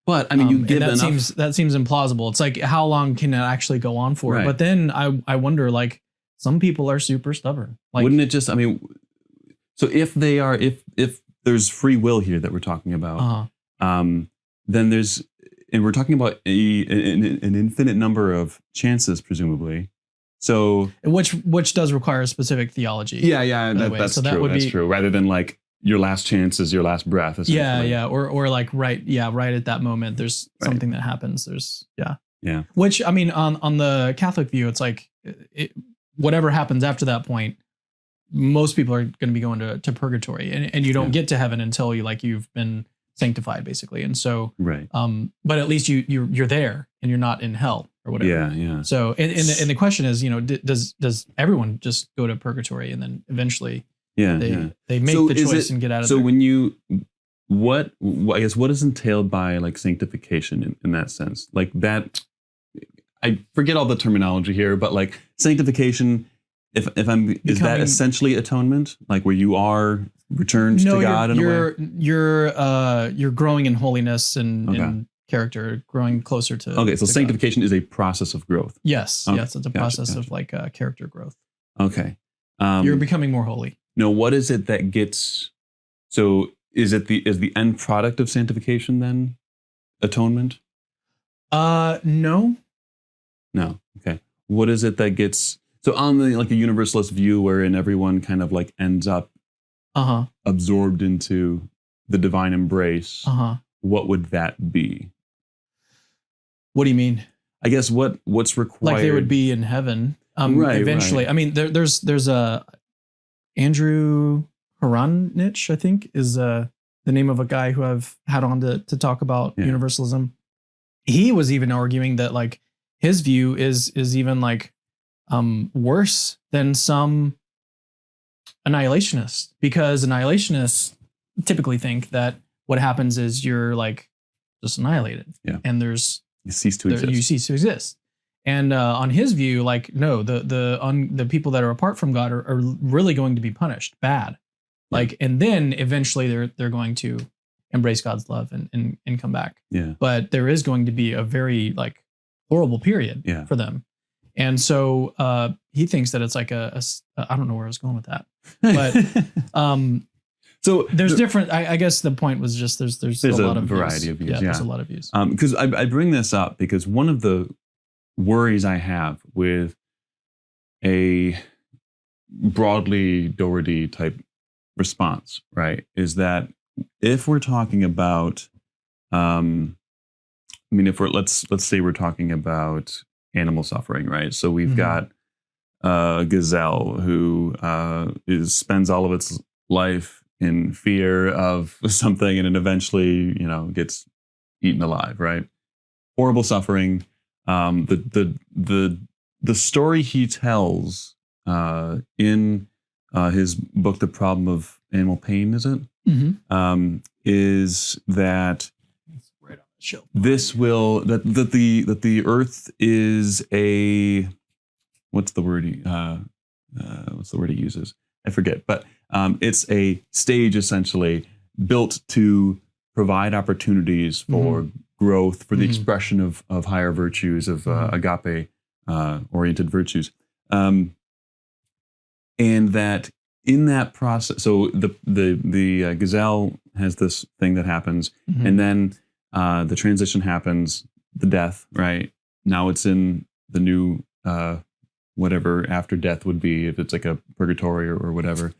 But I mean, you give enough. That seems implausible. It's like, how long can it actually go on for? Right. But then I wonder, like, some people are super stubborn. Like, wouldn't it just? I mean, so if there's free will here that we're talking about, then and we're talking about an infinite number of chances, presumably. So which does require a specific theology. Yeah, that's true. That's true. Rather than like your last chance is your last breath. Yeah, or like right at that moment, there's something that happens. There's yeah. Which, I mean, on the Catholic view, it's like whatever happens after that point, most people are going to be going to purgatory, and you don't get to heaven until you've been sanctified, basically. And so, right. But at least you're there and you're not in hell or whatever. Yeah. So, and the question is, does everyone just go to purgatory and then eventually they make the choice and get out of there? So when you, what is entailed by like sanctification in that sense? Like that, I forget all the terminology here, but like sanctification, is that essentially atonement? Like where you are returned to God in a way? You're growing in holiness and character, growing closer to. Okay, so sanctification is a process of growth. Yes, it's a process of like character growth. Okay, you're becoming more holy. No, what is it that gets? So is the end product of sanctification then atonement? No. Okay. What is it that gets? So on the like a universalist view, wherein everyone kind of like ends up absorbed into the divine embrace, what would that be? What do you mean? I guess what's required? Like they would be in heaven, eventually. Right. I mean, there's a Andrew Horanich, I think, is the name of a guy who I've had on to talk about universalism. He was even arguing that like his view is even like worse than some annihilationists, because annihilationists typically think that what happens is you're like just annihilated, and you cease to exist. And on his view, like no, the people that are apart from God are really going to be punished bad, like, and then eventually they're going to embrace God's love and come back. Yeah. But there is going to be a very like horrible period for them. And so he thinks that it's like I don't know where I was going with that, but so there's different. I guess the point was just there's a lot of variety of views. Yeah, there's a lot of views. Because I bring this up because one of the worries I have with a broadly Doherty type response, right, is that if we're talking about, if let's say we're talking about animal suffering, right? So we've got a gazelle who spends all of its life in fear of something, and then eventually, gets eaten alive, right? Horrible suffering. The story he tells in his book, The Problem of Animal Pain, is it? Is that it's right on the shelf. This will that the Earth is a what's the word he uses? I forget, but it's a stage essentially built to provide opportunities for growth, for the expression of higher virtues, of agape oriented virtues, and that in that process, so the gazelle has this thing that happens, and then the transition happens, the death, right? Now it's in the new whatever after death would be, if it's like a purgatory or whatever.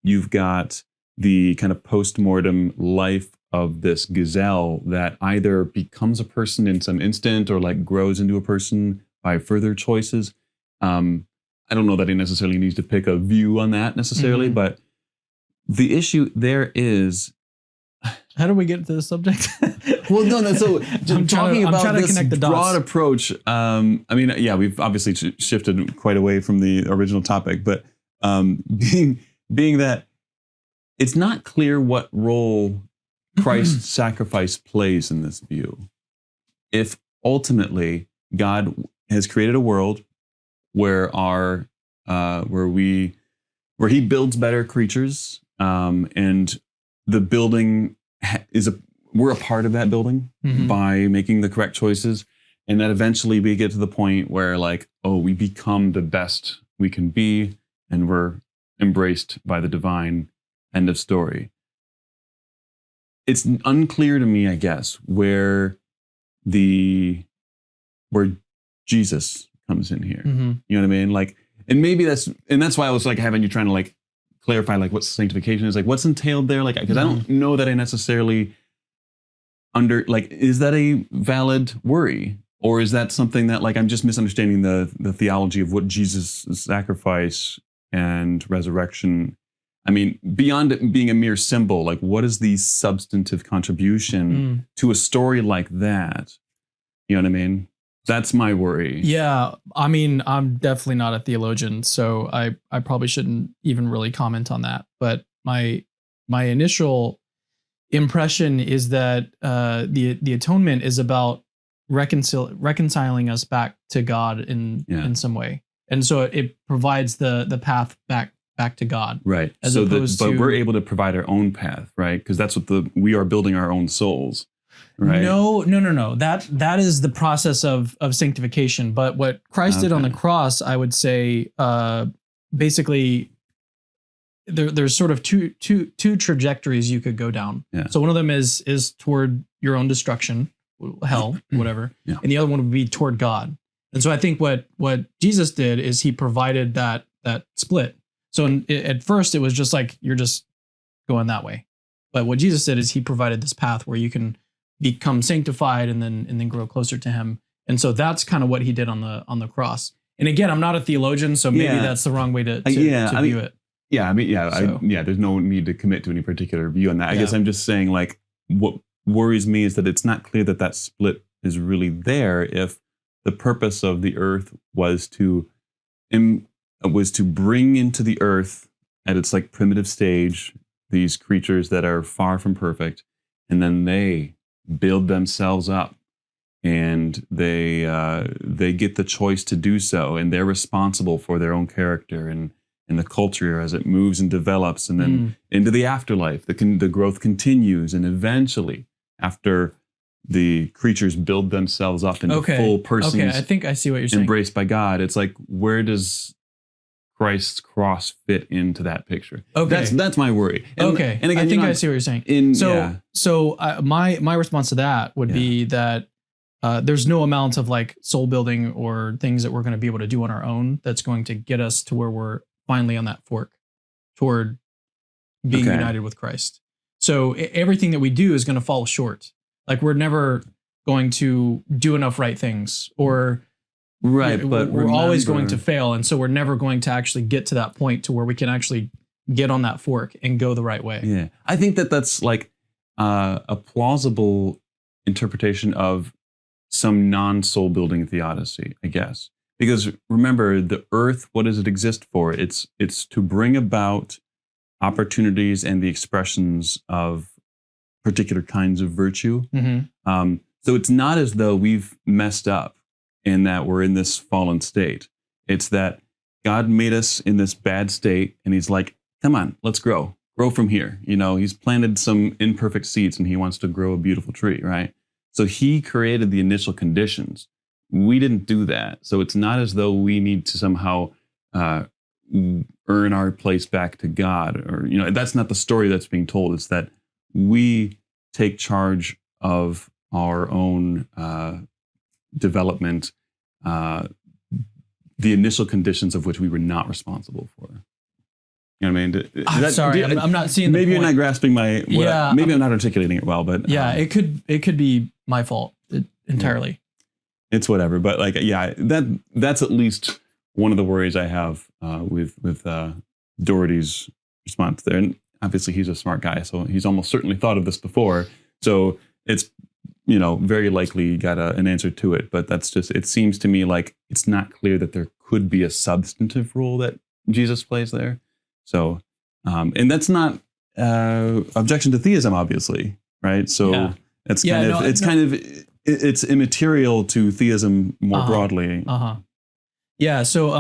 You've got the kind of post-mortem life of this gazelle that either becomes a person in some instant or like grows into a person by further choices. I don't know that he necessarily needs to pick a view on that necessarily, but the issue there is... How do we get to the subject? Well, no. So talking about this broad approach, we've obviously shifted quite away from the original topic, but being that it's not clear what role Christ's sacrifice plays in this view. If ultimately God has created a world where he builds better creatures, and the building we're a part of that building by making the correct choices, and that eventually we get to the point where we become the best we can be, and we're embraced by the divine. End of story. It's unclear to me, I guess, where Jesus comes in here. You know what I mean? And maybe that's why I was having you trying to clarify what sanctification is, what's entailed there, because I don't know that I necessarily is that a valid worry, or is that something that I'm just misunderstanding the theology of what Jesus' sacrifice and resurrection, beyond it being a mere symbol, what is the substantive contribution to a story like that? You know what I mean? That's my worry. Yeah. I'm definitely not a theologian, so I probably shouldn't even really comment on that. But my initial impression is that the atonement is about reconciling us back to God in some way. And so it provides the path back to God. Right. But we're able to provide our own path, right? Because that's what we are building our own souls. Right. No. That is the process of sanctification. But what Christ did on the cross, I would say, basically, there's sort of two trajectories you could go down. Yeah. So one of them is toward your own destruction, hell, whatever, and the other one would be toward God. And so I think what Jesus did is he provided that split. So at first it was just you're just going that way, but what Jesus did is he provided this path where you can become sanctified and then grow closer to him. And so that's kind of what he did on the cross. And again, I'm not a theologian, so maybe that's the wrong way to view it. There's no need to commit to any particular view on that. I guess I'm just saying what worries me is that it's not clear that split is really there if the purpose of the earth was to bring into the earth at its primitive stage these creatures that are far from perfect, and then they build themselves up, and they get the choice to do so, and they're responsible for their own character and the culture as it moves and develops, and then into the afterlife, the growth continues, and eventually, after the creatures build themselves up into full persons. Okay, I think I see what you're saying. Embraced by God. It's like, where does Christ's cross fit into that picture? Okay, that's my worry. And again, I think I see what you're saying. My response to that would be that there's no amount of like soul building or things that we're going to be able to do on our own that's going to get us to where we're finally on that fork toward being united with Christ. So everything that we do is going to fall short. Like we're never going to do enough right things, or but we're always going to fail. And so we're never going to actually get to that point to where we can actually get on that fork and go the right way. Yeah. I think that's like a plausible interpretation of some non-soul building theodicy, I guess. Because remember, the earth, what does it exist for? It's to bring about opportunities and the expressions of particular kinds of virtue. Mm-hmm. So it's not as though we've messed up in that we're in this fallen state. It's that God made us in this bad state, and he's like, come on, let's grow from here. You know, he's planted some imperfect seeds and he wants to grow a beautiful tree, right? So he created the initial conditions. We didn't do that. So it's not as though we need to somehow earn our place back to God, or, you know, that's not the story that's being told. It's that we take charge of our own development, the initial conditions of which we were not responsible for. You know what I mean? I'm sorry, I'm not seeing the maybe point. You're not grasping maybe I'm not articulating it well, but it could be my fault entirely. It's whatever, but like, that's at least one of the worries I have with Doherty's response there. And obviously he's a smart guy, so he's almost certainly thought of this before. So it's, you know, very likely got an answer to it. But that's just, it seems to me like it's not clear that there could be a substantive role that Jesus plays there. So, and that's not objection to theism, obviously, right? So it's it's immaterial to theism more broadly. Yeah. So,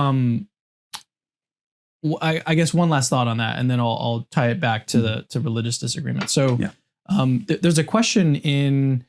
I guess one last thought on that, and then I'll tie it back to to religious disagreement. So, there's a question in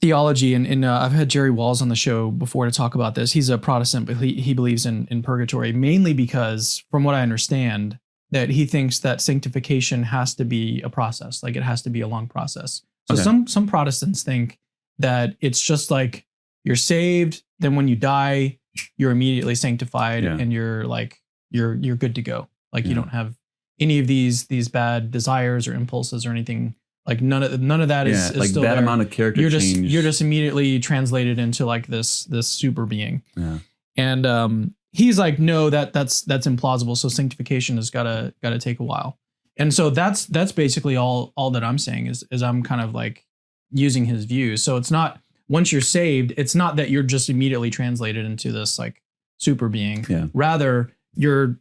theology, and I've had Jerry Walls on the show before to talk about this. He's a Protestant, but he believes in purgatory, mainly because, from what I understand, that he thinks that sanctification has to be a process, like it has to be a long process. So some Protestants think that it's just like you're saved, then when you die, you're immediately sanctified, and you're like you're good to go. Like you don't have any of these bad desires or impulses or anything. Like none of that is like still that there. Amount of character change. You're just immediately translated into like this super being. Yeah. And he's like, no, that's implausible. So sanctification has gotta take a while. And so that's basically all that I'm saying is I'm kind of like using his view. So it's not, once you're saved, it's not that you're just immediately translated into this like super being. Yeah. Rather, you're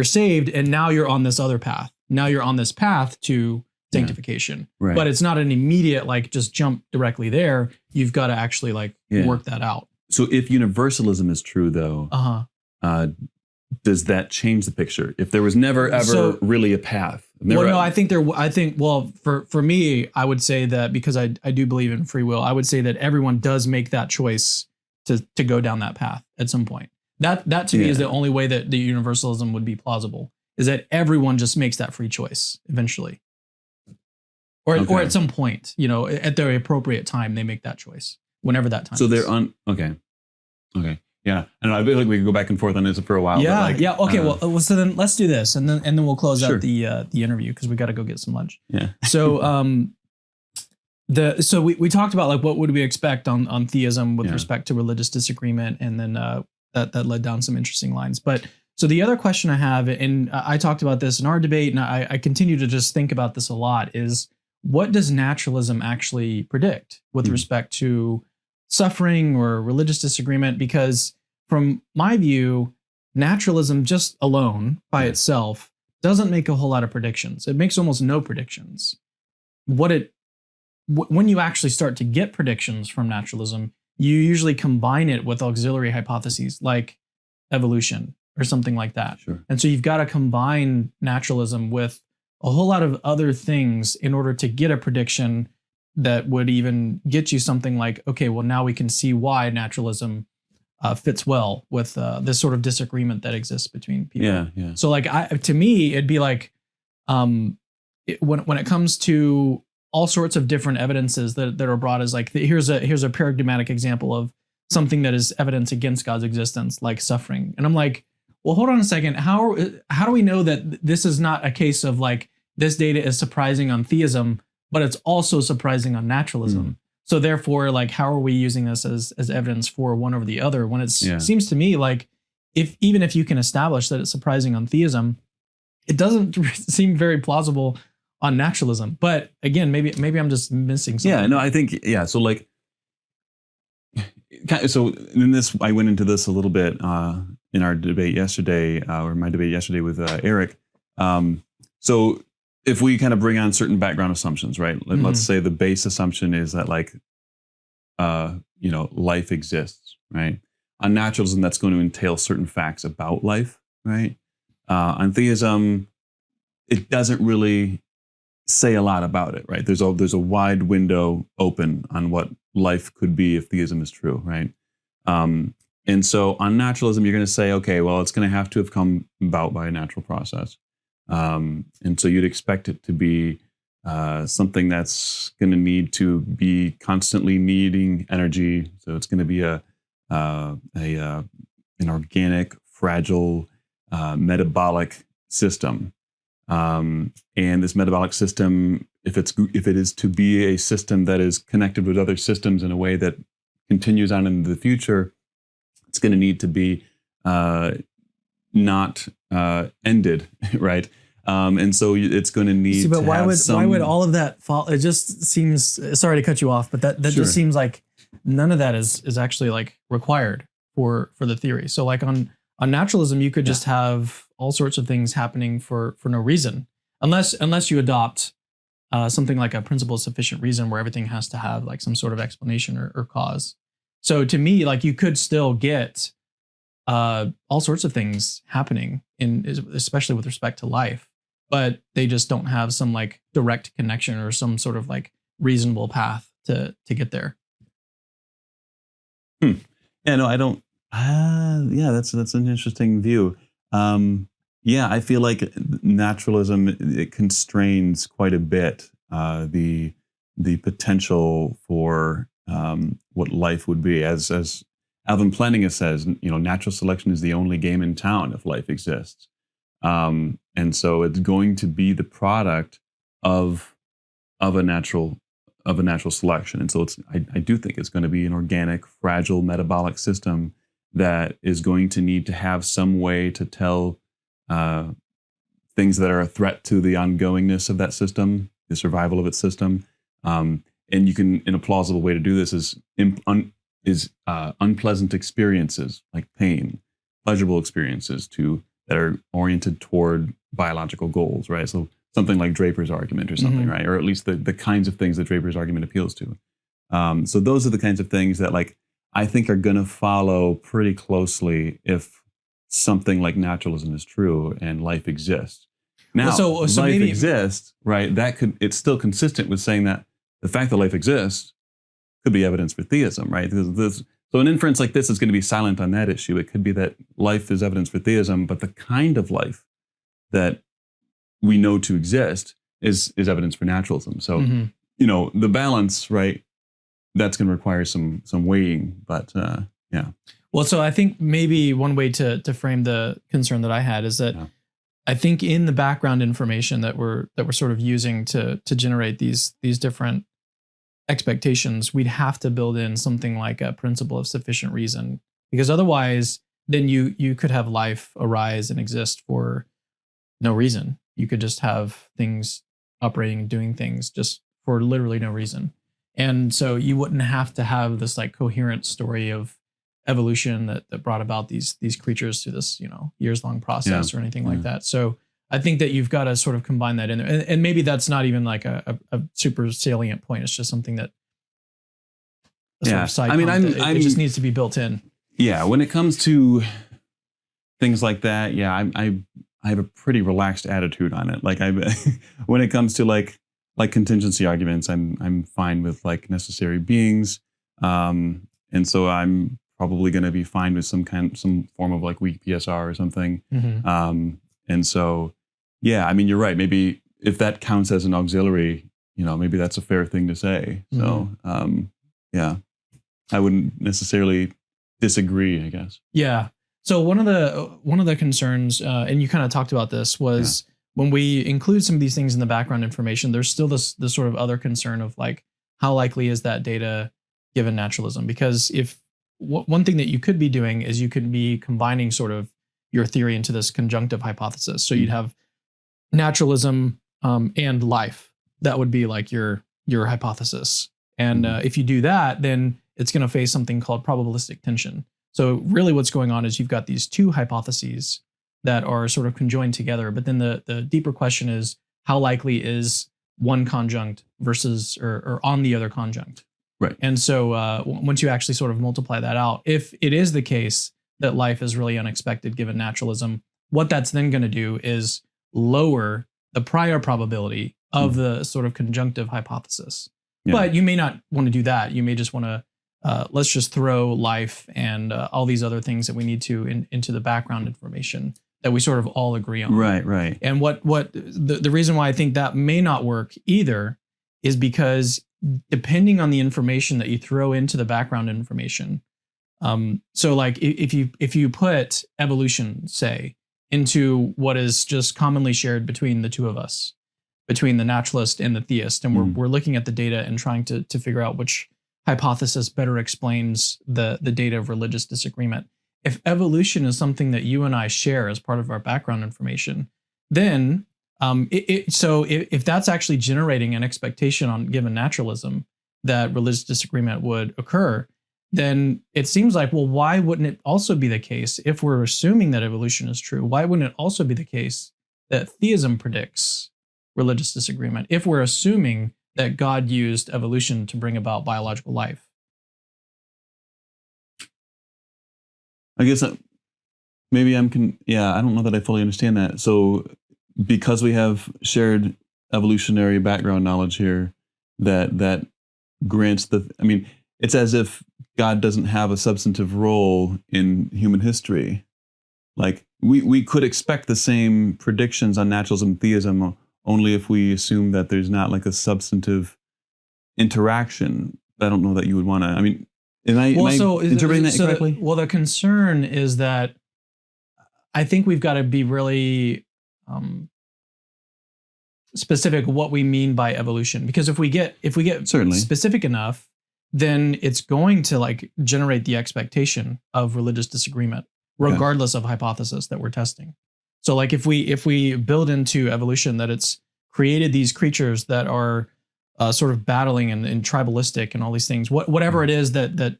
saved, and now you're on this other path. Now you're on this path to sanctification. Right. But it's not an immediate like just jump directly there. You've got to actually like work that out. So if universalism is true, though, does that change the picture? If there was never ever really a path? I think for me, I would say that, because I do believe in free will, I would say that everyone does make that choice to go down that path at some point. That to me is the only way that the universalism would be plausible, is that everyone just makes that free choice eventually. Or at some point, you know, at the appropriate time, they make that choice, whenever that time is. So they're okay. Yeah, and I feel like we could go back and forth on this for a while. Yeah. Okay. Well, so then let's do this, and then we'll close out the interview, because we got to go get some lunch. Yeah. So so we talked about like what would we expect on theism with respect to religious disagreement, and then that led down some interesting lines. But so the other question I have, and I talked about this in our debate, and I continue to just think about this a lot, is what does naturalism actually predict with respect to suffering or religious disagreement? Because from my view, naturalism just alone by itself doesn't make a whole lot of predictions. It makes almost no predictions. When you actually start to get predictions from naturalism, you usually combine it with auxiliary hypotheses like evolution or something like that. Sure. And so you've got to combine naturalism with a whole lot of other things in order to get a prediction that would even get you something like, okay, well, now we can see why naturalism fits well with this sort of disagreement that exists between people. Yeah. So like, to me, it'd be like, when it comes to all sorts of different evidences that are brought as like, here's a paradigmatic example of something that is evidence against God's existence, like suffering. And I'm like, well, hold on a second. How do we know that this is not a case of like, this data is surprising on theism, but it's also surprising on naturalism? So therefore, like, how are we using this as evidence for one over the other, when it seems to me like, even if you can establish that it's surprising on theism, it doesn't seem very plausible on naturalism. But again, maybe I'm just missing something. Yeah, no, I think, so like, so in this, I went into this a little bit in our debate yesterday, or my debate yesterday with Eric. So if we kind of bring on certain background assumptions, right? Let's say the base assumption is that like, life exists, right? On naturalism, that's going to entail certain facts about life, right? On theism, it doesn't really say a lot about it, right? There's a wide window open on what life could be if theism is true, right? And so on naturalism, you're going to say, okay, well, it's going to have come about by a natural process. And so you'd expect it to be something that's going to need to be constantly needing energy. So it's going to be an organic, fragile, metabolic system. And this metabolic system, if it is to be a system that is connected with other systems in a way that continues on into the future, it's going to need to be not ended, right? And so it's going to need. But why would all of that fall? It just seems. Sorry to cut you off, but that Sure. just seems like none of that is actually like required for the theory. So like on naturalism, you could just have all sorts of things happening for no reason, unless you adopt something like a principle of sufficient reason, where everything has to have like some sort of explanation or cause. So to me, like, you could still get all sorts of things happening especially with respect to life, but they just don't have some like direct connection or some sort of like reasonable path to get there. Yeah, no, I don't. That's an interesting view. I feel like naturalism, it constrains quite a bit the potential for what life would be. As Alvin Plantinga says, natural selection is the only game in town if life exists. And so it's going to be the product of a natural selection. And so I do think it's going to be an organic, fragile, metabolic system that is going to need to have some way to tell things that are a threat to the ongoingness of that system, the survival of its system. And you can, in a plausible way to do this, is unpleasant experiences like pain, pleasurable experiences that are oriented toward biological goals, right? So something like Draper's argument or something, right? Or at least the kinds of things that Draper's argument appeals to. So those are the kinds of things that, like, I think are going to follow pretty closely if something like naturalism is true and life exists. Now, so life maybe exists, right? It's still consistent with saying that the fact that life exists could be evidence for theism, right? So an inference like this is going to be silent on that issue. It could be that life is evidence for theism, but the kind of life that we know to exist is evidence for naturalism. So, the balance, right? That's going to require some weighing, but yeah. Well, so I think maybe one way to frame the concern that I had is that I think in the background information that we're sort of using to generate these different expectations, we'd have to build in something like a principle of sufficient reason, because otherwise, then you could have life arise and exist for no reason. You could just have things operating and doing things just for literally no reason. And so you wouldn't have to have this like coherent story of evolution that brought about these creatures through this, years-long process or anything like that. So I think that you've got to sort of combine that in there. And maybe that's not even like a super salient point. It's just something that sort of side it just needs to be built in. Yeah, when it comes to things like that, I have a pretty relaxed attitude on it. Like when it comes to like like contingency arguments, I'm fine with like necessary beings, and so I'm probably going to be fine with some form of like weak PSR or something. And so, yeah, I mean, you're right. Maybe if that counts as an auxiliary, maybe that's a fair thing to say. So, yeah, I wouldn't necessarily disagree, I guess. Yeah. So one of the concerns, and you kind of talked about this, was when we include some of these things in the background information, there's still this sort of other concern of like, how likely is that data given naturalism? Because if one thing that you could be doing is you could be combining sort of your theory into this conjunctive hypothesis. So you'd have naturalism and life. That would be like your hypothesis. And if you do that, then it's going to face something called probabilistic tension. So really what's going on is you've got these two hypotheses that are sort of conjoined together. But then the deeper question is, how likely is one conjunct versus or on the other conjunct? Right. And so once you actually sort of multiply that out, if it is the case that life is really unexpected given naturalism, what that's then going to do is lower the prior probability of the sort of conjunctive hypothesis. Yeah. But you may not want to do that. You may just want to, let's just throw life and all these other things that we need to into the background information that we sort of all agree on. Right. And what the reason why I think that may not work either is because depending on the information that you throw into the background information, so like if you put evolution, say, into what is just commonly shared between the two of us, between the naturalist and the theist, and we're looking at the data and trying to figure out which hypothesis better explains the data of religious disagreement. If evolution is something that you and I share as part of our background information, then if that's actually generating an expectation on given naturalism that religious disagreement would occur, then it seems like, well, why wouldn't it also be the case if we're assuming that evolution is true? Why wouldn't it also be the case that theism predicts religious disagreement if we're assuming that God used evolution to bring about biological life? I guess maybe I don't know that I fully understand that. So because we have shared evolutionary background knowledge here, that grants it's as if God doesn't have a substantive role in human history. Like we could expect the same predictions on naturalism and theism only if we assume that there's not like a substantive interaction. I don't know that you would want to. I mean, am I interpreting that correctly? Well, the concern is that I think we've got to be really specific what we mean by evolution, because if we get certainly specific enough, then it's going to like generate the expectation of religious disagreement, regardless of hypothesis that we're testing. So like if we build into evolution that it's created these creatures that are sort of battling and tribalistic and all these things, whatever it is that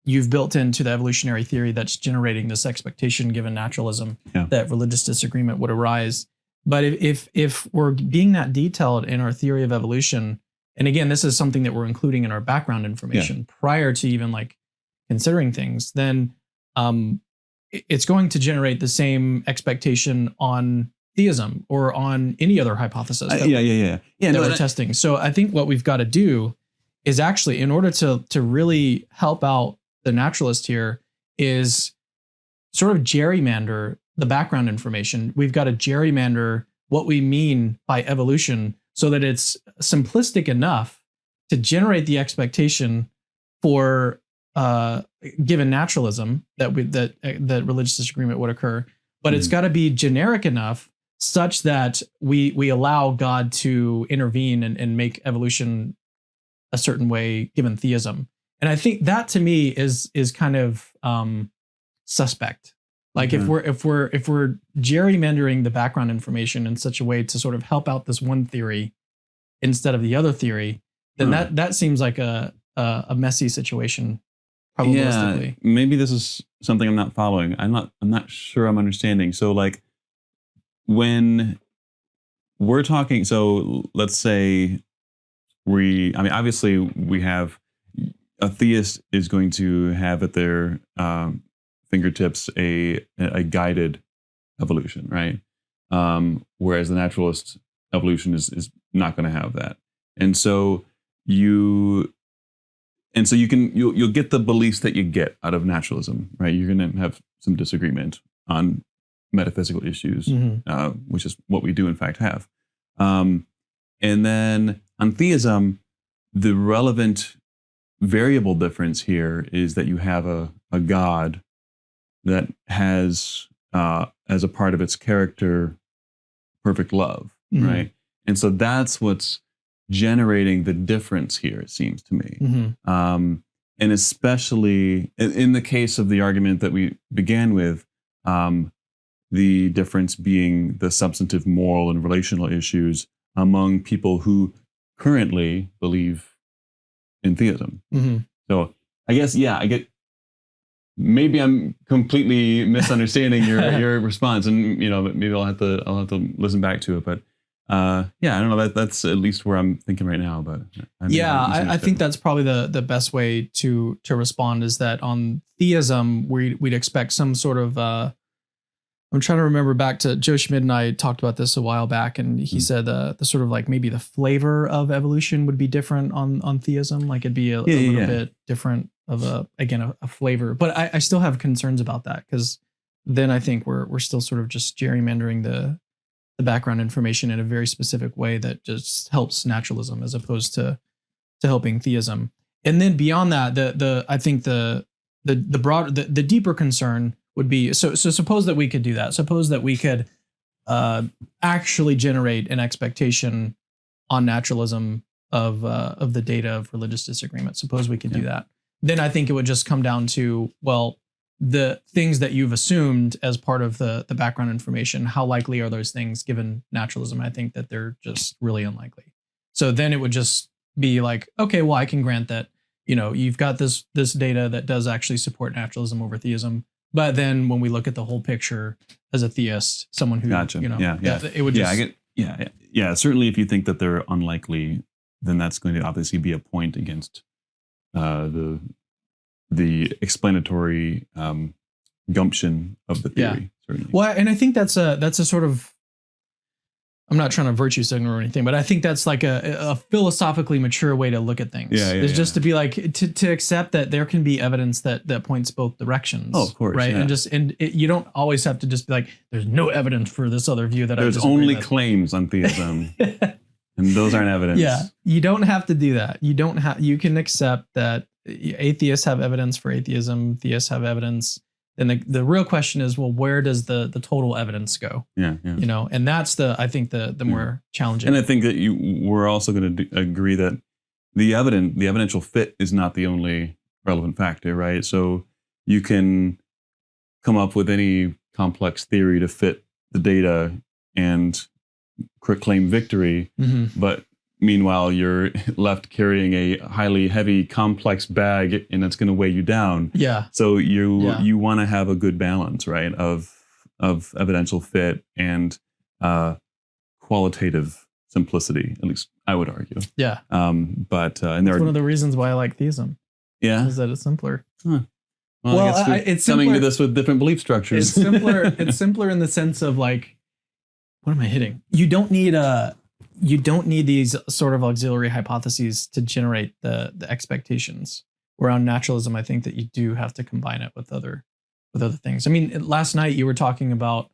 you've built into the evolutionary theory that's generating this expectation given naturalism that religious disagreement would arise. But if we're being that detailed in our theory of evolution, and again, this is something that we're including in our background information prior to even like considering things, then it's going to generate the same expectation on theism or on any other hypothesis that we're testing. So I think what we've got to do is actually, in order to really help out the naturalist here, is sort of gerrymander the background information. We've got to gerrymander what we mean by evolution so that it's simplistic enough to generate the expectation for given naturalism that religious disagreement would occur, but it's got to be generic enough such that we allow God to intervene and make evolution a certain way given theism. And I think that to me is kind of suspect. Like if we're gerrymandering the background information in such a way to sort of help out this one theory instead of the other theory, then that seems like a messy situation. Yeah, maybe this is something I'm not following. I'm not sure I'm understanding. So like when we're talking, so let's say obviously we have a theist is going to have at their fingertips a guided evolution, right? Whereas the naturalist evolution is not going to have that. And so you'll get the beliefs that you get out of naturalism, right? You're going to have some disagreement on metaphysical issues, which is what we do in fact have. And then on theism, the relevant variable difference here is that you have a God that has, as a part of its character, perfect love, right? And so that's what's generating the difference here, it seems to me. And especially in the case of the argument that we began with, the difference being the substantive moral and relational issues among people who currently believe in theism. So I guess, maybe I'm completely misunderstanding your response, and maybe I'll have to listen back to it. But I don't know. That's at least where I'm thinking right now. But I think that's probably the best way to respond, is that on theism we'd expect some sort of. I'm trying to remember back to Joe Schmidt, and I talked about this a while back, and he said the sort of like maybe the flavor of evolution would be different on theism. Like it'd be a little bit different of a flavor. But I still have concerns about that, because then I think we're still sort of just gerrymandering the background information in a very specific way that just helps naturalism as opposed to helping theism. And then beyond that, I think the deeper concern would be, so suppose that we could do that. Suppose that we could actually generate an expectation on naturalism of the data of religious disagreement. Suppose we could do that. Then I think it would just come down to, well, the things that you've assumed as part of the background information, how likely are those things given naturalism? I think that they're just really unlikely. So then it would just be like, okay, well, I can grant that, you've got this data that does actually support naturalism over theism. But then when we look at the whole picture as a theist, someone who, it would just... Certainly if you think that they're unlikely, then that's going to obviously be a point against the explanatory gumption of the theory. Certainly. Well, and I think that's a sort of, I'm not trying to virtue signal or anything, but I think that's like a philosophically mature way to look at things. Just to be like, to accept that there can be evidence that points both directions. Oh, of course. Right. Yeah. You don't always have to just be like, there's no evidence for this other view that there's only claims on theism. And those aren't evidence. Yeah. You don't have to do that. You can accept that atheists have evidence for atheism. Theists have evidence. And the real question is, well, where does the total evidence go? And that's I think the more challenging. And I think that we're also going to agree that the evidential fit is not the only relevant factor, right? So you can come up with any complex theory to fit the data and claim victory, but meanwhile, you're left carrying a highly heavy, complex bag, and it's going to weigh you down. Yeah. So you want to have a good balance, right, of evidential fit and qualitative simplicity. At least I would argue. Yeah. But and that's one of the reasons why I like theism. Yeah. Is that it's simpler. Huh. Well, I guess it's coming to this with different belief structures. It's simpler. It's simpler in the sense of like, what am I hitting? You don't need these sort of auxiliary hypotheses to generate the expectations. Around naturalism, I think that you do have to combine it with other things. I mean, last night you were talking about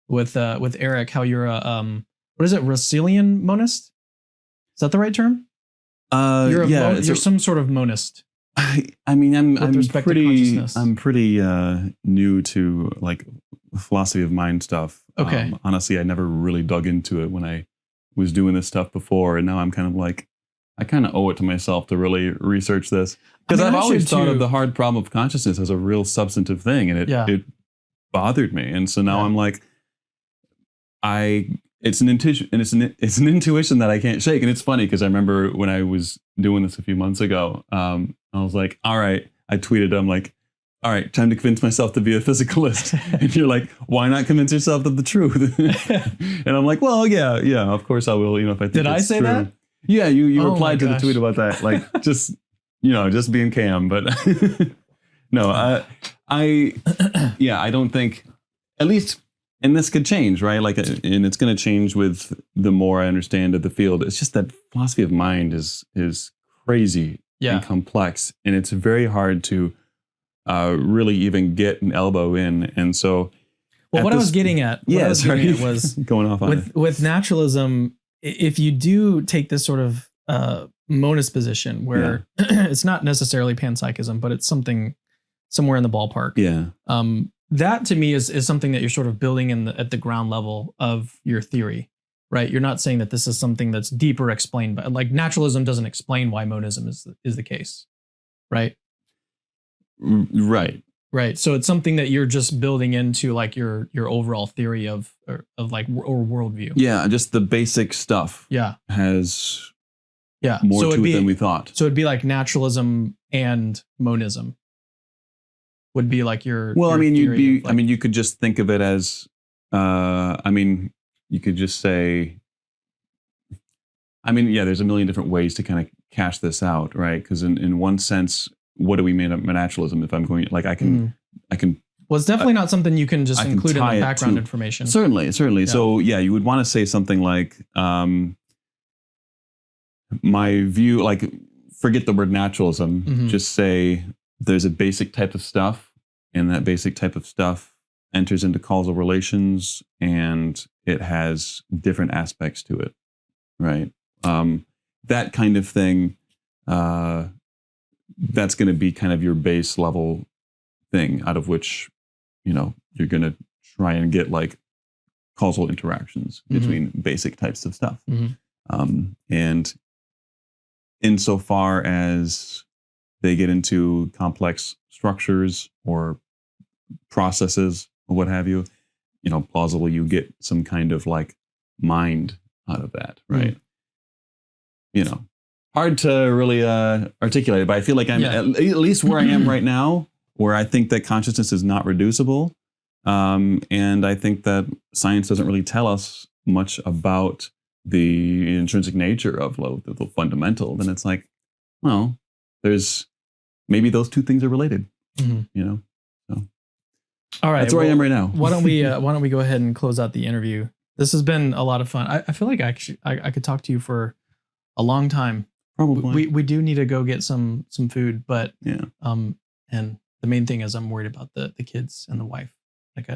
with Eric how you're a what is it, Russellian monist? Is that the right term? You're some sort of monist. I mean, I'm pretty new to like philosophy of mind stuff. Okay. Honestly, I never really dug into it when I was doing this stuff before, and now I'm kind of like, I kind of owe it to myself to really research this, because I've always thought of the hard problem of consciousness as a real substantive thing, and it bothered me, and so now I'm like, it's an intuition, and it's an intuition that I can't shake, and it's funny because I remember when I was doing this a few months ago, I was like, all right, I tweeted, I'm like, all right, time to convince myself to be a physicalist. And you're like, why not convince yourself of the truth? And I'm like, well, yeah, of course I will. If I think Did I say true. that? Yeah, you replied to the tweet about that, like just being Cam. But no, I don't think, at least and this could change, right? Like, and it's going to change with the more I understand of the field. It's just that philosophy of mind is crazy Yeah. and complex, and it's very hard to really even get an elbow in. And so, Well, what I was getting at was going off on with naturalism. If you do take this sort of monist position where it's not necessarily panpsychism, but it's something somewhere in the ballpark. Yeah. That to me is something that you're sort of building in at the ground level of your theory, right? You're not saying that this is something that's deeper explained, but like naturalism doesn't explain why monism is the case, right? Right. Right. So it's something that you're just building into like your overall theory of worldview. Yeah, just the basic stuff. Yeah. Has more to it than we thought. So it'd be like naturalism and monism would be like your. Well, your you could just think of it as, you could just say, there's a million different ways to kind of cash this out, right? Because in one sense, what do we mean by naturalism? If I'm going, like, I can. Well, it's definitely not something you can just include in the background information. Certainly. Yeah. So yeah, you would want to say something like, my view, like, forget the word naturalism, Mm-hmm. just say there's a basic type of stuff, and that basic type of stuff enters into causal relations, and it has different aspects to it, right? That kind of thing, that's going to be kind of your base level thing out of which, you're going to try and get like causal interactions between basic types of stuff. And insofar as they get into complex structures or processes or what have you, plausibly you get some kind of like mind out of that, right? Hard to really articulate it, but I feel like I'm at least where I am right now, where I think that consciousness is not reducible. And I think that science doesn't really tell us much about the intrinsic nature of the fundamental. Then it's like, well, there's maybe those two things are related, So all right, that's where I am right now. why don't we go ahead and close out the interview? This has been a lot of fun. I feel like actually I could talk to you for a long time. Probably. We do need to go get some food, but yeah. And the main thing is I'm worried about the kids and the wife. Like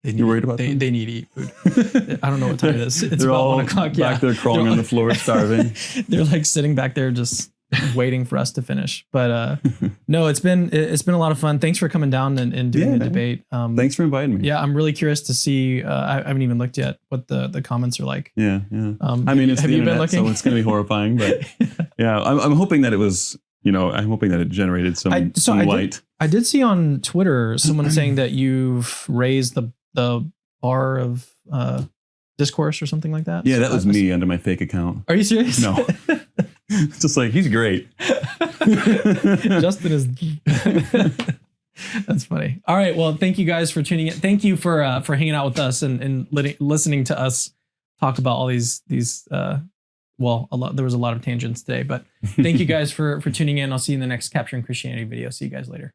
You're worried about them? They need to eat food. I don't know what time it is. It's They're about all 1 o'clock. back there crawling on the floor, starving. They're like sitting back there just waiting for us to finish. But no, it's been a lot of fun. Thanks for coming down and doing the debate. Thanks for inviting me. Yeah, I'm really curious to see. I haven't even looked yet what the comments are like. Yeah. It's have the you been internet, looking? so it's going to be horrifying. But yeah, I'm hoping that it was. I'm hoping that it generated some light. I did see on Twitter someone saying that you've raised the bar of discourse or something like that. Yeah, that was me under my fake account. Are you serious? No. It's just like, he's great. Justin is. That's funny. All right. Well, thank you guys for tuning in. Thank you for hanging out with us and listening to us talk about all these. There was a lot of tangents today, but thank you guys for tuning in. I'll see you in the next Capturing Christianity video. See you guys later.